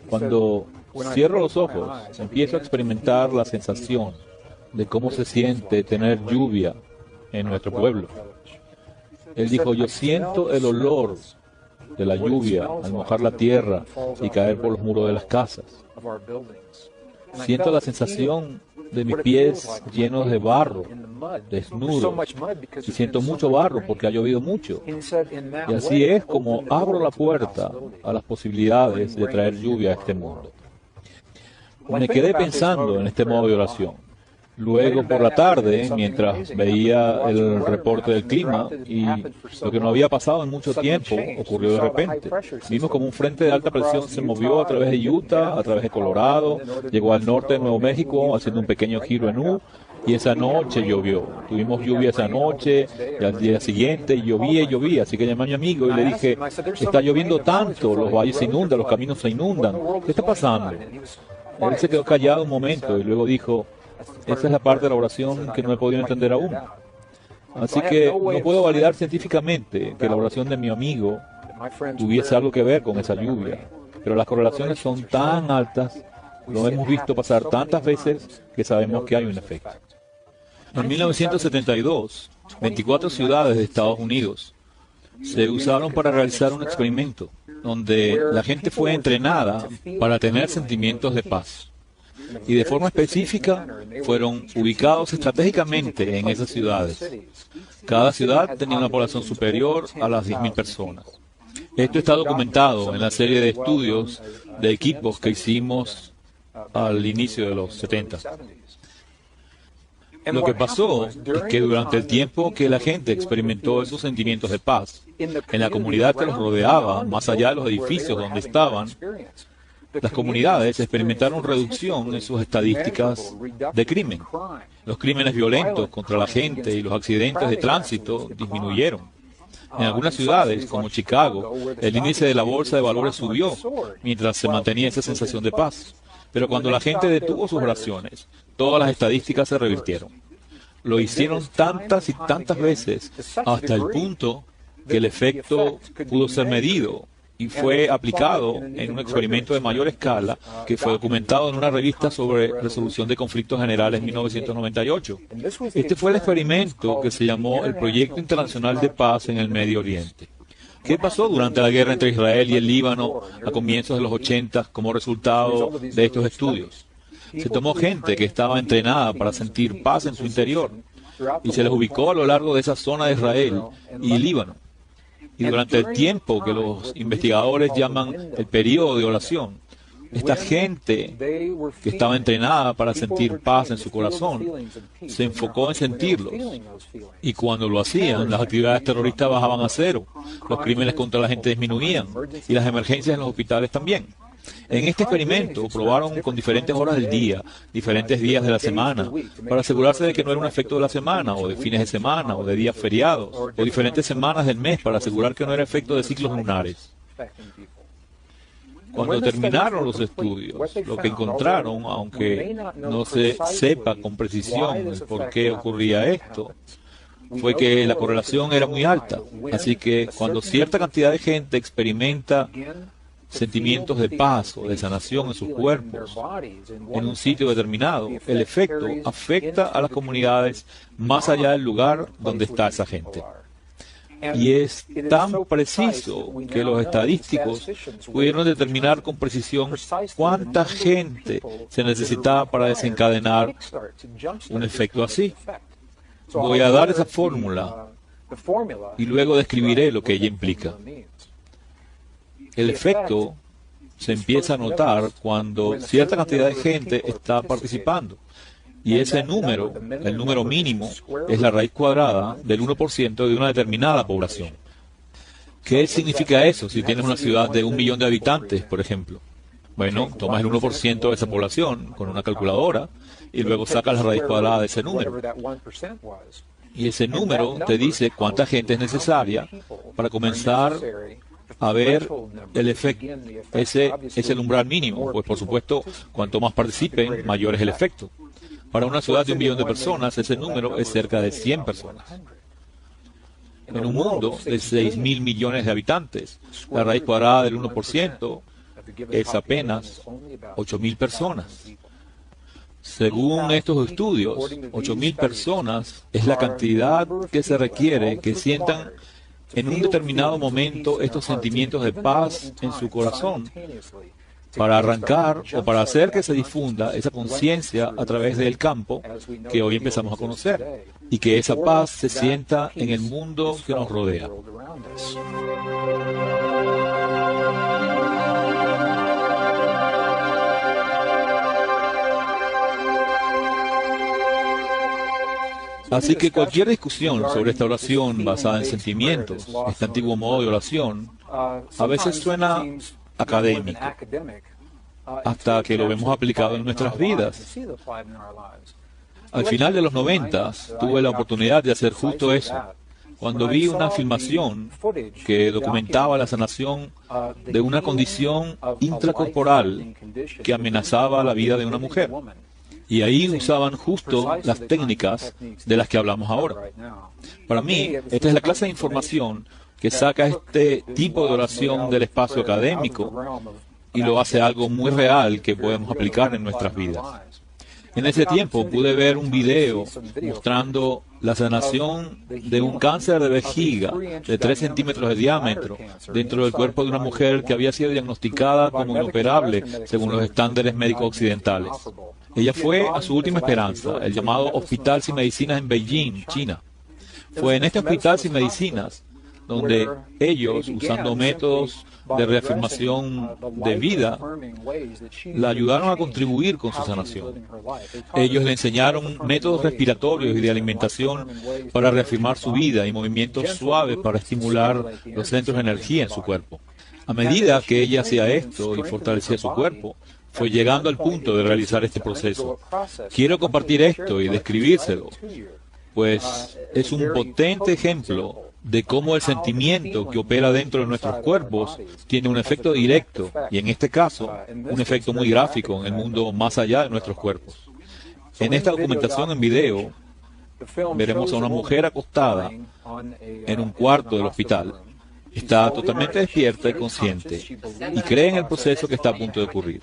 cuando cierro los ojos, empiezo a experimentar la sensación de cómo se siente tener lluvia en nuestro pueblo. Él dijo, yo siento el olor de la lluvia al mojar la tierra y caer por los muros de las casas. Siento la sensación de mis pies llenos de barro, desnudos, y siento mucho barro porque ha llovido mucho. Y así es como abro la puerta a las posibilidades de traer lluvia a este mundo. Me quedé pensando en este modo de oración. Luego, por la tarde, mientras veía el reporte del clima, y lo que no había pasado en mucho tiempo ocurrió de repente. Vimos como un frente de alta presión se movió a través de Utah, a través de Colorado, llegó al norte de Nuevo México, haciendo un pequeño giro en U, y esa noche llovió. Tuvimos lluvia esa noche, y al día siguiente llovía y llovía. Así que llamé a mi amigo y le dije, está lloviendo tanto, los valles se inundan, los caminos se inundan. ¿Qué está pasando? Él se quedó callado un momento y luego dijo, esa es la parte de la oración que no he podido entender aún. Así que no puedo validar científicamente que la oración de mi amigo tuviese algo que ver con esa lluvia. Pero las correlaciones son tan altas, lo hemos visto pasar tantas veces, que sabemos que hay un efecto. En 1972, 24 ciudades de Estados Unidos se usaron para realizar un experimento, donde la gente fue entrenada para tener sentimientos de paz. Y de forma específica fueron ubicados estratégicamente en esas ciudades. Cada ciudad tenía una población superior a las 10.000 personas. Esto está documentado en la serie de estudios de equipos que hicimos al inicio de los 70. Lo que pasó es que durante el tiempo que la gente experimentó esos sentimientos de paz, en la comunidad que los rodeaba, más allá de los edificios donde estaban, las comunidades experimentaron reducción en sus estadísticas de crimen. Los crímenes violentos contra la gente y los accidentes de tránsito disminuyeron. En algunas ciudades, como Chicago, el índice de la bolsa de valores subió mientras se mantenía esa sensación de paz. Pero cuando la gente detuvo sus oraciones, todas las estadísticas se revirtieron. Lo hicieron tantas y tantas veces hasta el punto que el efecto pudo ser medido y fue aplicado en un experimento de mayor escala que fue documentado en una revista sobre resolución de conflictos generales en 1998. Este fue el experimento que se llamó el Proyecto Internacional de Paz en el Medio Oriente. ¿Qué pasó durante la guerra entre Israel y el Líbano a comienzos de los 80 como resultado de estos estudios? Se tomó gente que estaba entrenada para sentir paz en su interior y se les ubicó a lo largo de esa zona de Israel y Líbano. Y durante el tiempo que los investigadores llaman el periodo de oración, esta gente que estaba entrenada para sentir paz en su corazón se enfocó en sentirlos. Y cuando lo hacían, las actividades terroristas bajaban a cero, los crímenes contra la gente disminuían y las emergencias en los hospitales también. En este experimento probaron con diferentes horas del día, diferentes días de la semana, para asegurarse de que no era un efecto de la semana, o de fines de semana, o de días feriados, o diferentes semanas del mes, para asegurar que no era efecto de ciclos lunares. Cuando terminaron los estudios, lo que encontraron, aunque no se sepa con precisión el por qué ocurría esto, fue que la correlación era muy alta. Así que cuando cierta cantidad de gente experimenta sentimientos de paz o de sanación en sus cuerpos en un sitio determinado, el efecto afecta a las comunidades más allá del lugar donde está esa gente. Y es tan preciso que los estadísticos pudieron determinar con precisión cuánta gente se necesitaba para desencadenar un efecto así. Voy a dar esa fórmula y luego describiré lo que ella implica. El efecto se empieza a notar cuando cierta cantidad de gente está participando. Y ese número, el número mínimo, es la raíz cuadrada del 1% de una determinada población. ¿Qué significa eso si tienes una ciudad de 1 millón de habitantes, por ejemplo? Bueno, tomas el 1% de esa población con una calculadora y luego sacas la raíz cuadrada de ese número. Y ese número te dice cuánta gente es necesaria para comenzar a ver el efecto. Ese es el umbral mínimo, pues por supuesto, cuanto más participen, mayor es el efecto. Para una ciudad de 1 millón de personas, ese número es cerca de 100 personas. En un mundo de 6.000 millones de habitantes, la raíz cuadrada del 1% es apenas 8.000 personas. Según estos estudios, 8.000 personas es la cantidad que se requiere que sientan en un determinado momento estos sentimientos de paz en su corazón para arrancar o para hacer que se difunda esa conciencia a través del campo que hoy empezamos a conocer y que esa paz se sienta en el mundo que nos rodea. Así que cualquier discusión sobre esta oración basada en sentimientos, este antiguo modo de oración, a veces suena académico, hasta que lo vemos aplicado en nuestras vidas. Al final de los 90, tuve la oportunidad de hacer justo eso, cuando vi una filmación que documentaba la sanación de una condición intracorporal que amenazaba la vida de una mujer. Y ahí usaban justo las técnicas de las que hablamos ahora. Para mí, esta es la clase de información que saca este tipo de oración del espacio académico y lo hace algo muy real que podemos aplicar en nuestras vidas. En ese tiempo pude ver un video mostrando la sanación de un cáncer de vejiga de 3 centímetros de diámetro dentro del cuerpo de una mujer que había sido diagnosticada como inoperable según los estándares médicos occidentales. Ella fue a su última esperanza, el llamado Hospital Sin Medicinas en Beijing, China. Fue en este Hospital Sin Medicinas donde ellos, usando métodos de reafirmación de vida, la ayudaron a contribuir con su sanación. Ellos le enseñaron métodos respiratorios y de alimentación para reafirmar su vida y movimientos suaves para estimular los centros de energía en su cuerpo. A medida que ella hacía esto y fortalecía su cuerpo, fue llegando al punto de realizar este proceso. Quiero compartir esto y describírselo, pues es un potente ejemplo de cómo el sentimiento que opera dentro de nuestros cuerpos tiene un efecto directo, y en este caso, un efecto muy gráfico en el mundo más allá de nuestros cuerpos. En esta documentación en video, veremos a una mujer acostada en un cuarto del hospital. Está totalmente despierta y consciente, y cree en el proceso que está a punto de ocurrir.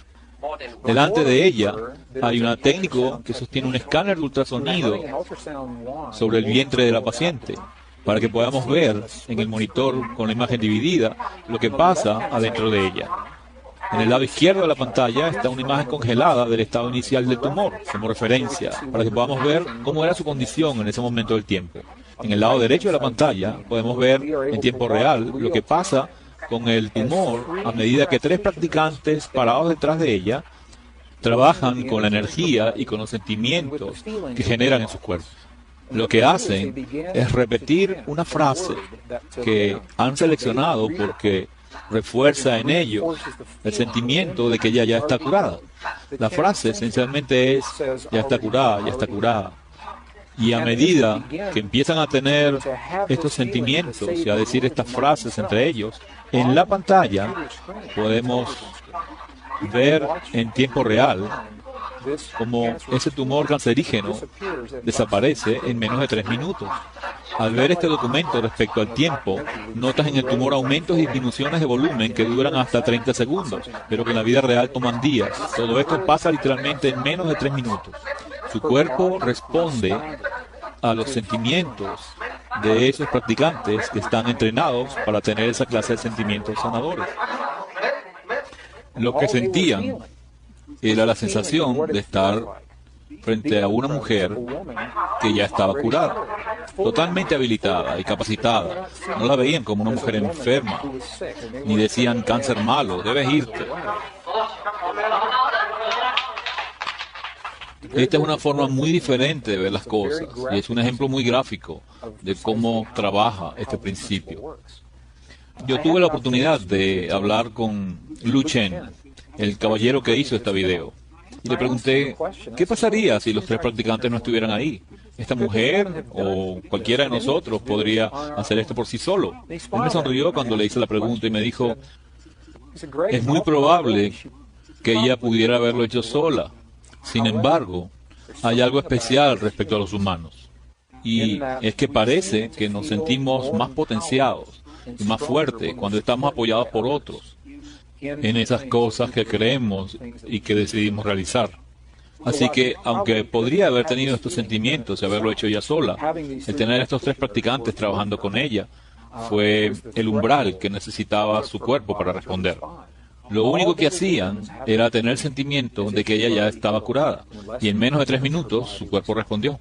Delante de ella hay un técnico que sostiene un escáner de ultrasonido sobre el vientre de la paciente, para que podamos ver en el monitor con la imagen dividida lo que pasa adentro de ella. En el lado izquierdo de la pantalla está una imagen congelada del estado inicial del tumor, como referencia, para que podamos ver cómo era su condición en ese momento del tiempo. En el lado derecho de la pantalla podemos ver en tiempo real lo que pasa con el tumor a medida que 3 practicantes parados detrás de ella trabajan con la energía y con los sentimientos que generan en sus cuerpos. Lo que hacen es repetir una frase que han seleccionado porque refuerza en ellos el sentimiento de que ella ya está curada. La frase esencialmente es: ya está curada, ya está curada. Y a medida que empiezan a tener estos sentimientos y a decir estas frases entre ellos, en la pantalla podemos ver en tiempo real cómo ese tumor cancerígeno desaparece en menos de 3 minutos. Al ver este documento respecto al tiempo, notas en el tumor aumentos y disminuciones de volumen que duran hasta 30 segundos, pero que en la vida real toman días. Todo esto pasa literalmente en menos de 3 minutos. Su cuerpo responde a los sentimientos de esos practicantes que están entrenados para tener esa clase de sentimientos sanadores. Lo que sentían era la sensación de estar frente a una mujer que ya estaba curada. totalmente habilitada y capacitada. No la veían como una mujer enferma, ni decían cáncer malo, debes irte. Esta es una forma muy diferente de ver las cosas y es un ejemplo muy gráfico de cómo trabaja este principio. Yo tuve la oportunidad de hablar con Lu Chen, el caballero que hizo este video, y le pregunté, ¿qué pasaría si los 3 practicantes no estuvieran ahí? ¿Esta mujer o cualquiera de nosotros podría hacer esto por sí solo? Él me sonrió cuando le hice la pregunta y me dijo, es muy probable que ella pudiera haberlo hecho sola. Sin embargo, hay algo especial respecto a los humanos, y es que parece que nos sentimos más potenciados y más fuertes cuando estamos apoyados por otros en esas cosas que creemos y que decidimos realizar. Así que, aunque podría haber tenido estos sentimientos y haberlo hecho ella sola, el tener estos 3 practicantes trabajando con ella fue el umbral que necesitaba su cuerpo para responder. Lo único que hacían era tener el sentimiento de que ella ya estaba curada, y en menos de 3 minutos su cuerpo respondió.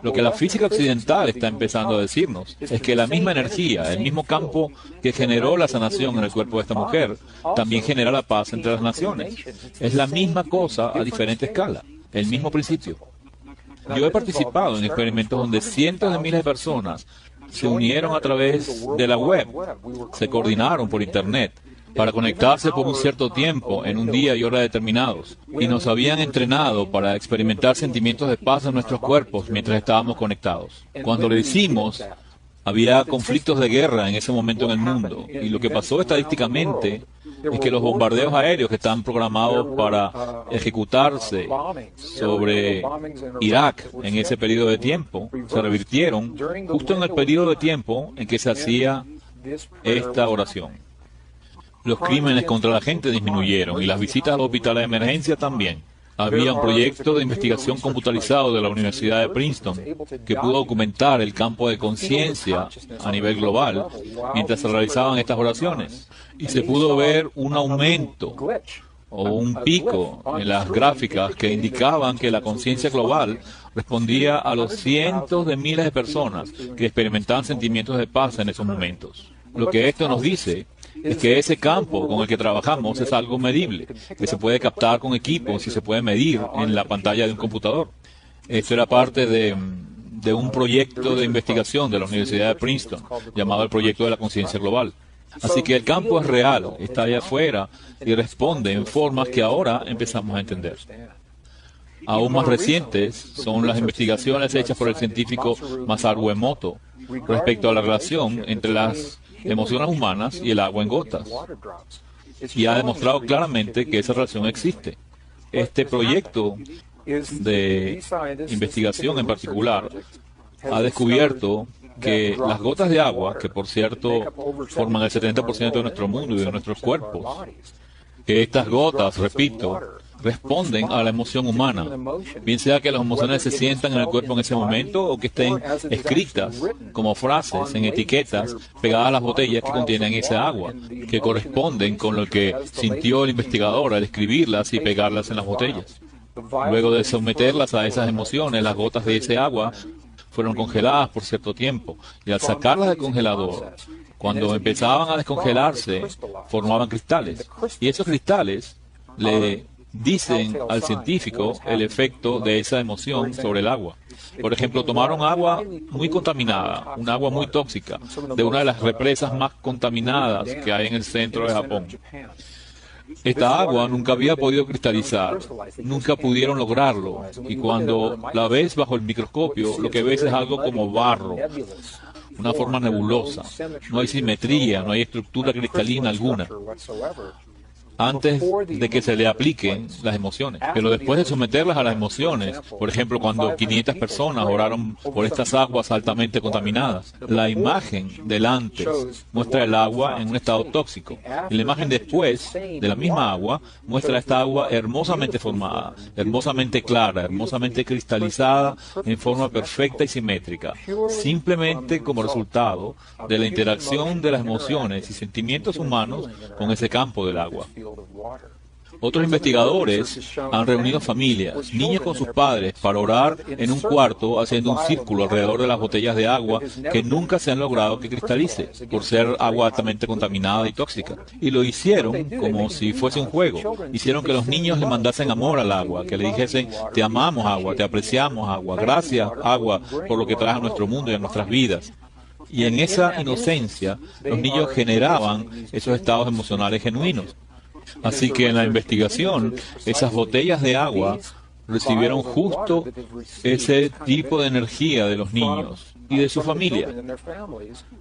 Lo que la física occidental está empezando a decirnos es que la misma energía, el mismo campo que generó la sanación en el cuerpo de esta mujer, también genera la paz entre las naciones. Es la misma cosa a diferente escala, el mismo principio. Yo he participado en experimentos donde cientos de miles de personas se unieron a través de la web, se coordinaron por internet, para conectarse por un cierto tiempo, en un día y hora determinados, y nos habían entrenado para experimentar sentimientos de paz en nuestros cuerpos mientras estábamos conectados. Cuando lo hicimos, había conflictos de guerra en ese momento en el mundo, y lo que pasó estadísticamente es que los bombardeos aéreos que estaban programados para ejecutarse sobre Irak en ese periodo de tiempo, se revirtieron justo en el periodo de tiempo en que se hacía esta oración. Los crímenes contra la gente disminuyeron y las visitas al hospital de emergencia también. Había un proyecto de investigación computarizado de la Universidad de Princeton que pudo documentar el campo de conciencia a nivel global mientras se realizaban estas oraciones. Y se pudo ver un aumento o un pico en las gráficas que indicaban que la conciencia global respondía a los cientos de miles de personas que experimentaban sentimientos de paz en esos momentos. Lo que esto nos dice es que ese campo con el que trabajamos es algo medible, que se puede captar con equipos y se puede medir en la pantalla de un computador. Esto era parte de un proyecto de investigación de la Universidad de Princeton, llamado el Proyecto de la Conciencia Global. Así que el campo es real, está allá afuera y responde en formas que ahora empezamos a entender. Aún más recientes son las investigaciones hechas por el científico Masaru Emoto respecto a la relación entre las emociones humanas y el agua en gotas. Y ha demostrado claramente que esa relación existe. Este proyecto de investigación en particular ha descubierto que las gotas de agua, que por cierto forman el 70% de nuestro mundo y de nuestros cuerpos, que estas gotas, repito, responden a la emoción humana, bien sea que las emociones se sientan en el cuerpo en ese momento o que estén escritas como frases en etiquetas pegadas a las botellas que contienen esa agua, que corresponden con lo que sintió el investigador al escribirlas y pegarlas en las botellas. Luego de someterlas a esas emociones, las gotas de ese agua fueron congeladas por cierto tiempo, y al sacarlas del congelador, cuando empezaban a descongelarse, formaban cristales, y esos cristales le dicen al científico el efecto de esa emoción sobre el agua. Por ejemplo, tomaron agua muy contaminada, un agua muy tóxica, de una de las represas más contaminadas que hay en el centro de Japón. Esta agua nunca había podido cristalizar, nunca pudieron lograrlo, y cuando la ves bajo el microscopio, lo que ves es algo como barro, una forma nebulosa. No hay simetría, no hay estructura cristalina alguna antes de que se le apliquen las emociones. Pero después de someterlas a las emociones, por ejemplo, cuando 500 personas oraron por estas aguas altamente contaminadas, la imagen del antes muestra el agua en un estado tóxico, y la imagen después de la misma agua muestra esta agua hermosamente formada, hermosamente clara, hermosamente cristalizada en forma perfecta y simétrica, simplemente como resultado de la interacción de las emociones y sentimientos humanos con ese campo del agua. Otros investigadores han reunido familias, niños con sus padres, para orar en un cuarto haciendo un círculo alrededor de las botellas de agua que nunca se han logrado que cristalice, por ser agua altamente contaminada y tóxica. Y lo hicieron como si fuese un juego. Hicieron que los niños le mandasen amor al agua, que le dijesen, te amamos agua, te apreciamos agua, gracias agua por lo que traes a nuestro mundo y a nuestras vidas. Y en esa inocencia, los niños generaban esos estados emocionales genuinos. Así que en la investigación, esas botellas de agua recibieron justo ese tipo de energía de los niños y de su familia,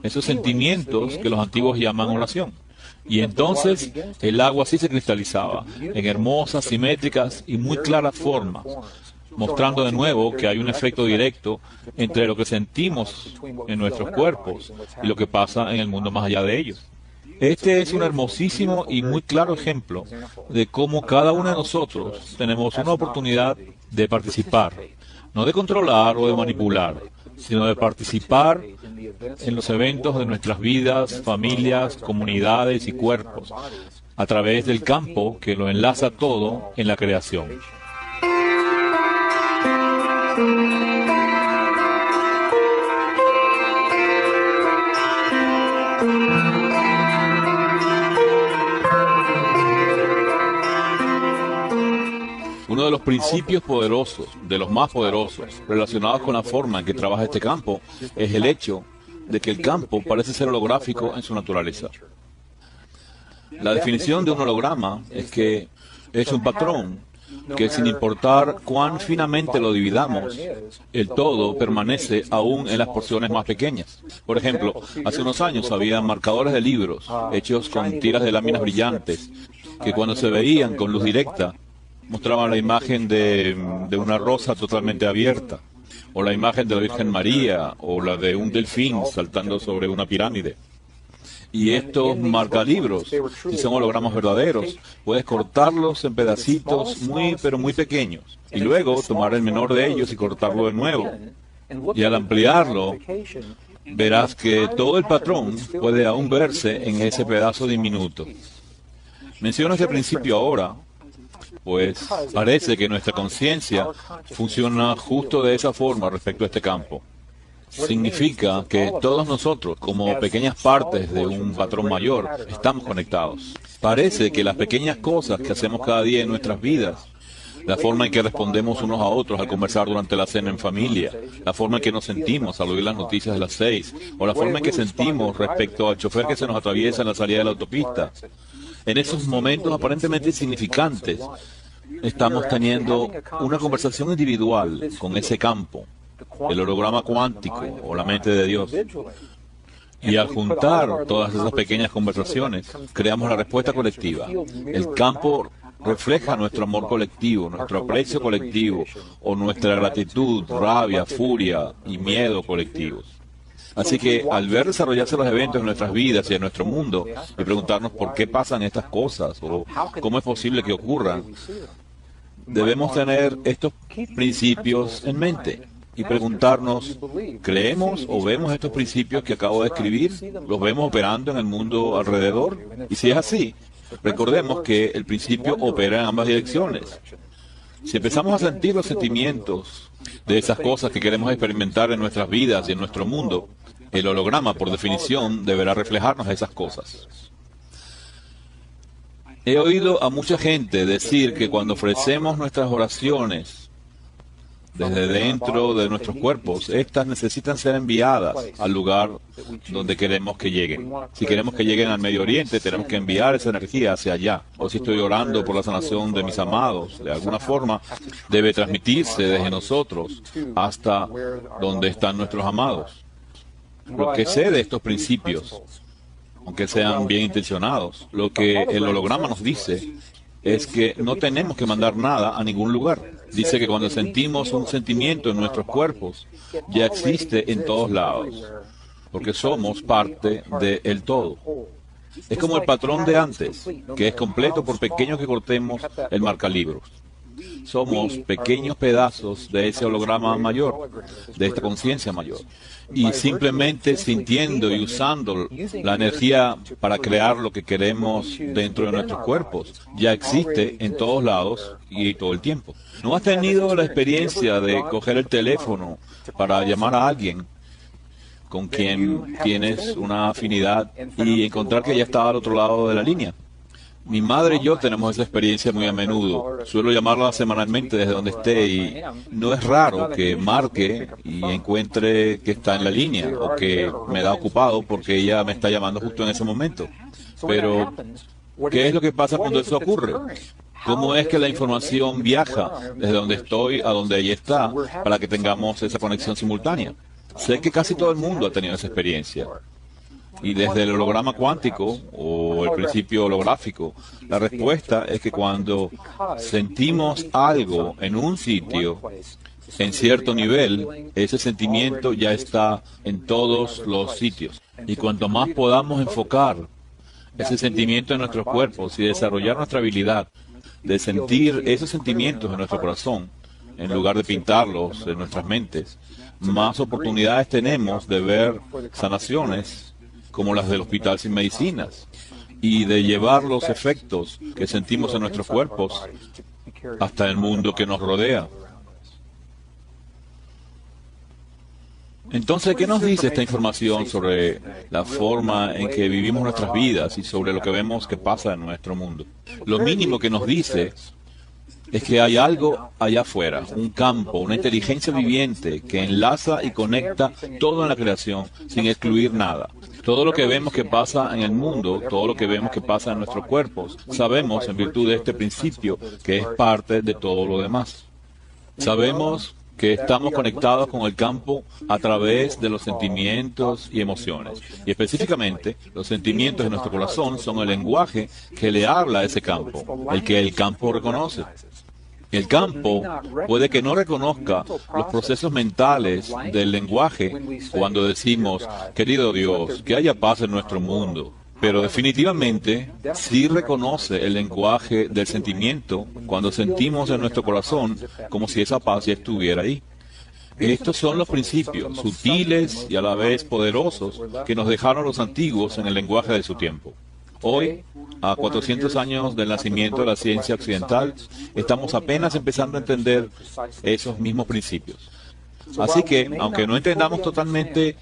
esos sentimientos que los antiguos llaman oración. Y entonces el agua sí se cristalizaba en hermosas, simétricas y muy claras formas, mostrando de nuevo que hay un efecto directo entre lo que sentimos en nuestros cuerpos y lo que pasa en el mundo más allá de ellos. Este es un hermosísimo y muy claro ejemplo de cómo cada uno de nosotros tenemos una oportunidad de participar, no de controlar o de manipular, sino de participar en los eventos de nuestras vidas, familias, comunidades y cuerpos, a través del campo que lo enlaza todo en la creación. Uno de los principios poderosos, de los más poderosos, relacionados con la forma en que trabaja este campo, es el hecho de que el campo parece ser holográfico en su naturaleza. La definición de un holograma es que es un patrón que, sin importar cuán finamente lo dividamos, el todo permanece aún en las porciones más pequeñas. Por ejemplo, hace unos años había marcadores de libros hechos con tiras de láminas brillantes que, cuando se veían con luz directa, mostraban la imagen de una rosa totalmente abierta, o la imagen de la Virgen María, o la de un delfín saltando sobre una pirámide. Y estos marcalibros, si son hologramas verdaderos, puedes cortarlos en pedacitos pero muy pequeños, y luego tomar el menor de ellos y cortarlo de nuevo. Y al ampliarlo, verás que todo el patrón puede aún verse en ese pedazo diminuto. Menciono este principio ahora, pues parece que nuestra conciencia funciona justo de esa forma respecto a este campo. Significa que todos nosotros, como pequeñas partes de un patrón mayor, estamos conectados. Parece que las pequeñas cosas que hacemos cada día en nuestras vidas, la forma en que respondemos unos a otros al conversar durante la cena en familia, la forma en que nos sentimos al oír las noticias de las 6, o la forma en que sentimos respecto al chofer que se nos atraviesa en la salida de la autopista, en esos momentos aparentemente insignificantes, estamos teniendo una conversación individual con ese campo, el holograma cuántico o la mente de Dios. Y al juntar todas esas pequeñas conversaciones, creamos la respuesta colectiva. El campo refleja nuestro amor colectivo, nuestro aprecio colectivo, o nuestra gratitud, rabia, furia y miedo colectivos. Así que al ver desarrollarse los eventos en nuestras vidas y en nuestro mundo, y preguntarnos por qué pasan estas cosas, o cómo es posible que ocurran, debemos tener estos principios en mente y preguntarnos, ¿creemos o vemos estos principios que acabo de escribir? ¿Los vemos operando en el mundo alrededor? Y si es así, recordemos que el principio opera en ambas direcciones. Si empezamos a sentir los sentimientos de esas cosas que queremos experimentar en nuestras vidas y en nuestro mundo, el holograma, por definición, deberá reflejarnos esas cosas. He oído a mucha gente decir que cuando ofrecemos nuestras oraciones desde dentro de nuestros cuerpos, estas necesitan ser enviadas al lugar donde queremos que lleguen. Si queremos que lleguen al Medio Oriente, tenemos que enviar esa energía hacia allá. O si estoy orando por la sanación de mis amados, de alguna forma, debe transmitirse desde nosotros hasta donde están nuestros amados. Lo que sé de estos principios, aunque sean bien intencionados, lo que el holograma nos dice es que no tenemos que mandar nada a ningún lugar. Dice que cuando sentimos un sentimiento en nuestros cuerpos, ya existe en todos lados, porque somos parte del todo. Es como el patrón de antes, que es completo por pequeño que cortemos el marcalibros. Somos pequeños pedazos de ese holograma mayor, de esta conciencia mayor. Y simplemente sintiendo y usando la energía para crear lo que queremos dentro de nuestros cuerpos, ya existe en todos lados y todo el tiempo. ¿No has tenido la experiencia de coger el teléfono para llamar a alguien con quien tienes una afinidad y encontrar que ya está al otro lado de la línea? Mi madre y yo tenemos esa experiencia muy a menudo. Suelo llamarla semanalmente desde donde esté y no es raro que marque y encuentre que está en la línea o que me da ocupado porque ella me está llamando justo en ese momento. Pero, ¿qué es lo que pasa cuando eso ocurre? ¿Cómo es que la información viaja desde donde estoy a donde ella está para que tengamos esa conexión simultánea? Sé que casi todo el mundo ha tenido esa experiencia. Y desde el holograma cuántico o el principio holográfico, la respuesta es que cuando sentimos algo en un sitio, en cierto nivel, ese sentimiento ya está en todos los sitios. Y cuanto más podamos enfocar ese sentimiento en nuestros cuerpos y desarrollar nuestra habilidad de sentir esos sentimientos en nuestro corazón, en lugar de pintarlos en nuestras mentes, más oportunidades tenemos de ver sanaciones como las del Hospital Sin Medicinas, y de llevar los efectos que sentimos en nuestros cuerpos hasta el mundo que nos rodea. Entonces, ¿qué nos dice esta información sobre la forma en que vivimos nuestras vidas y sobre lo que vemos que pasa en nuestro mundo? Lo mínimo que nos dice es que hay algo allá afuera, un campo, una inteligencia viviente que enlaza y conecta todo en la creación sin excluir nada. Todo lo que vemos que pasa en el mundo, todo lo que vemos que pasa en nuestros cuerpos, sabemos en virtud de este principio que es parte de todo lo demás. Sabemos que estamos conectados con el campo a través de los sentimientos y emociones. Y específicamente, los sentimientos de nuestro corazón son el lenguaje que le habla a ese campo, el que el campo reconoce. El campo puede que no reconozca los procesos mentales del lenguaje cuando decimos, querido Dios, que haya paz en nuestro mundo. Pero definitivamente sí reconoce el lenguaje del sentimiento cuando sentimos en nuestro corazón como si esa paz ya estuviera ahí. Estos son los principios sutiles y a la vez poderosos que nos dejaron los antiguos en el lenguaje de su tiempo. Hoy, a 400 años del nacimiento de la ciencia occidental, estamos apenas empezando a entender esos mismos principios. Así que, aunque no entendamos totalmente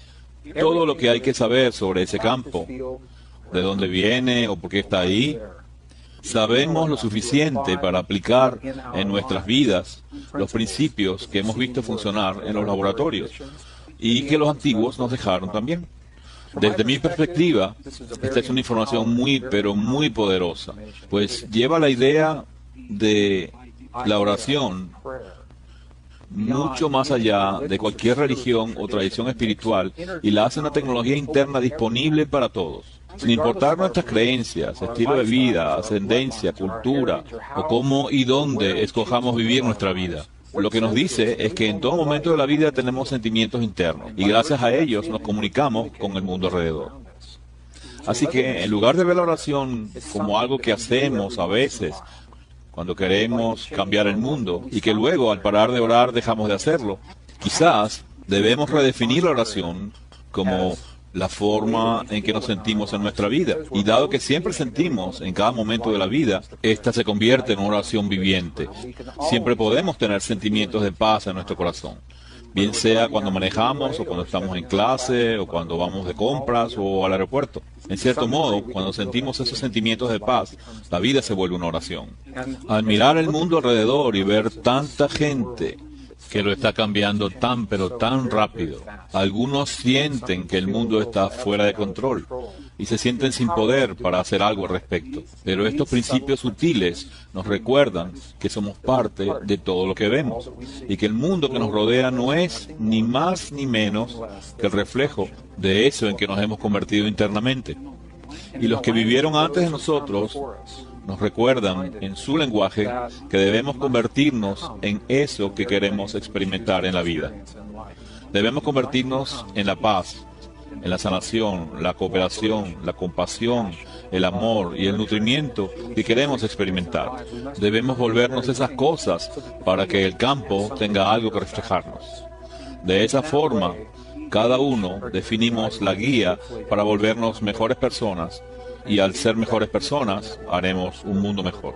todo lo que hay que saber sobre ese campo, de dónde viene o por qué está ahí, sabemos lo suficiente para aplicar en nuestras vidas los principios que hemos visto funcionar en los laboratorios y que los antiguos nos dejaron también. Desde mi perspectiva, esta es una información muy, pero muy poderosa, pues lleva la idea de la oración mucho más allá de cualquier religión o tradición espiritual y la hace una tecnología interna disponible para todos. Sin importar nuestras creencias, estilo de vida, ascendencia, cultura o cómo y dónde escojamos vivir nuestra vida. Lo que nos dice es que en todo momento de la vida tenemos sentimientos internos y gracias a ellos nos comunicamos con el mundo alrededor. Así que en lugar de ver la oración como algo que hacemos a veces cuando queremos cambiar el mundo y que luego al parar de orar dejamos de hacerlo, quizás debemos redefinir la oración como la forma en que nos sentimos en nuestra vida. Y dado que siempre sentimos en cada momento de la vida, esta se convierte en una oración viviente. Siempre podemos tener sentimientos de paz en nuestro corazón, bien sea cuando manejamos o cuando estamos en clase o cuando vamos de compras o al aeropuerto. En cierto modo, cuando sentimos esos sentimientos de paz, la vida se vuelve una oración. Al mirar el mundo alrededor y ver tanta gente que lo está cambiando tan pero tan rápido, algunos sienten que el mundo está fuera de control y se sienten sin poder para hacer algo al respecto. Pero estos principios sutiles nos recuerdan que somos parte de todo lo que vemos y que el mundo que nos rodea no es ni más ni menos que el reflejo de eso en que nos hemos convertido internamente. Y los que vivieron antes de nosotros nos recuerdan en su lenguaje que debemos convertirnos en eso que queremos experimentar en la vida. Debemos convertirnos en la paz, en la sanación, la cooperación, la compasión, el amor y el nutrimiento que queremos experimentar. Debemos volvernos esas cosas para que el campo tenga algo que reflejarnos. De esa forma, cada uno definimos la guía para volvernos mejores personas, y al ser mejores personas, haremos un mundo mejor.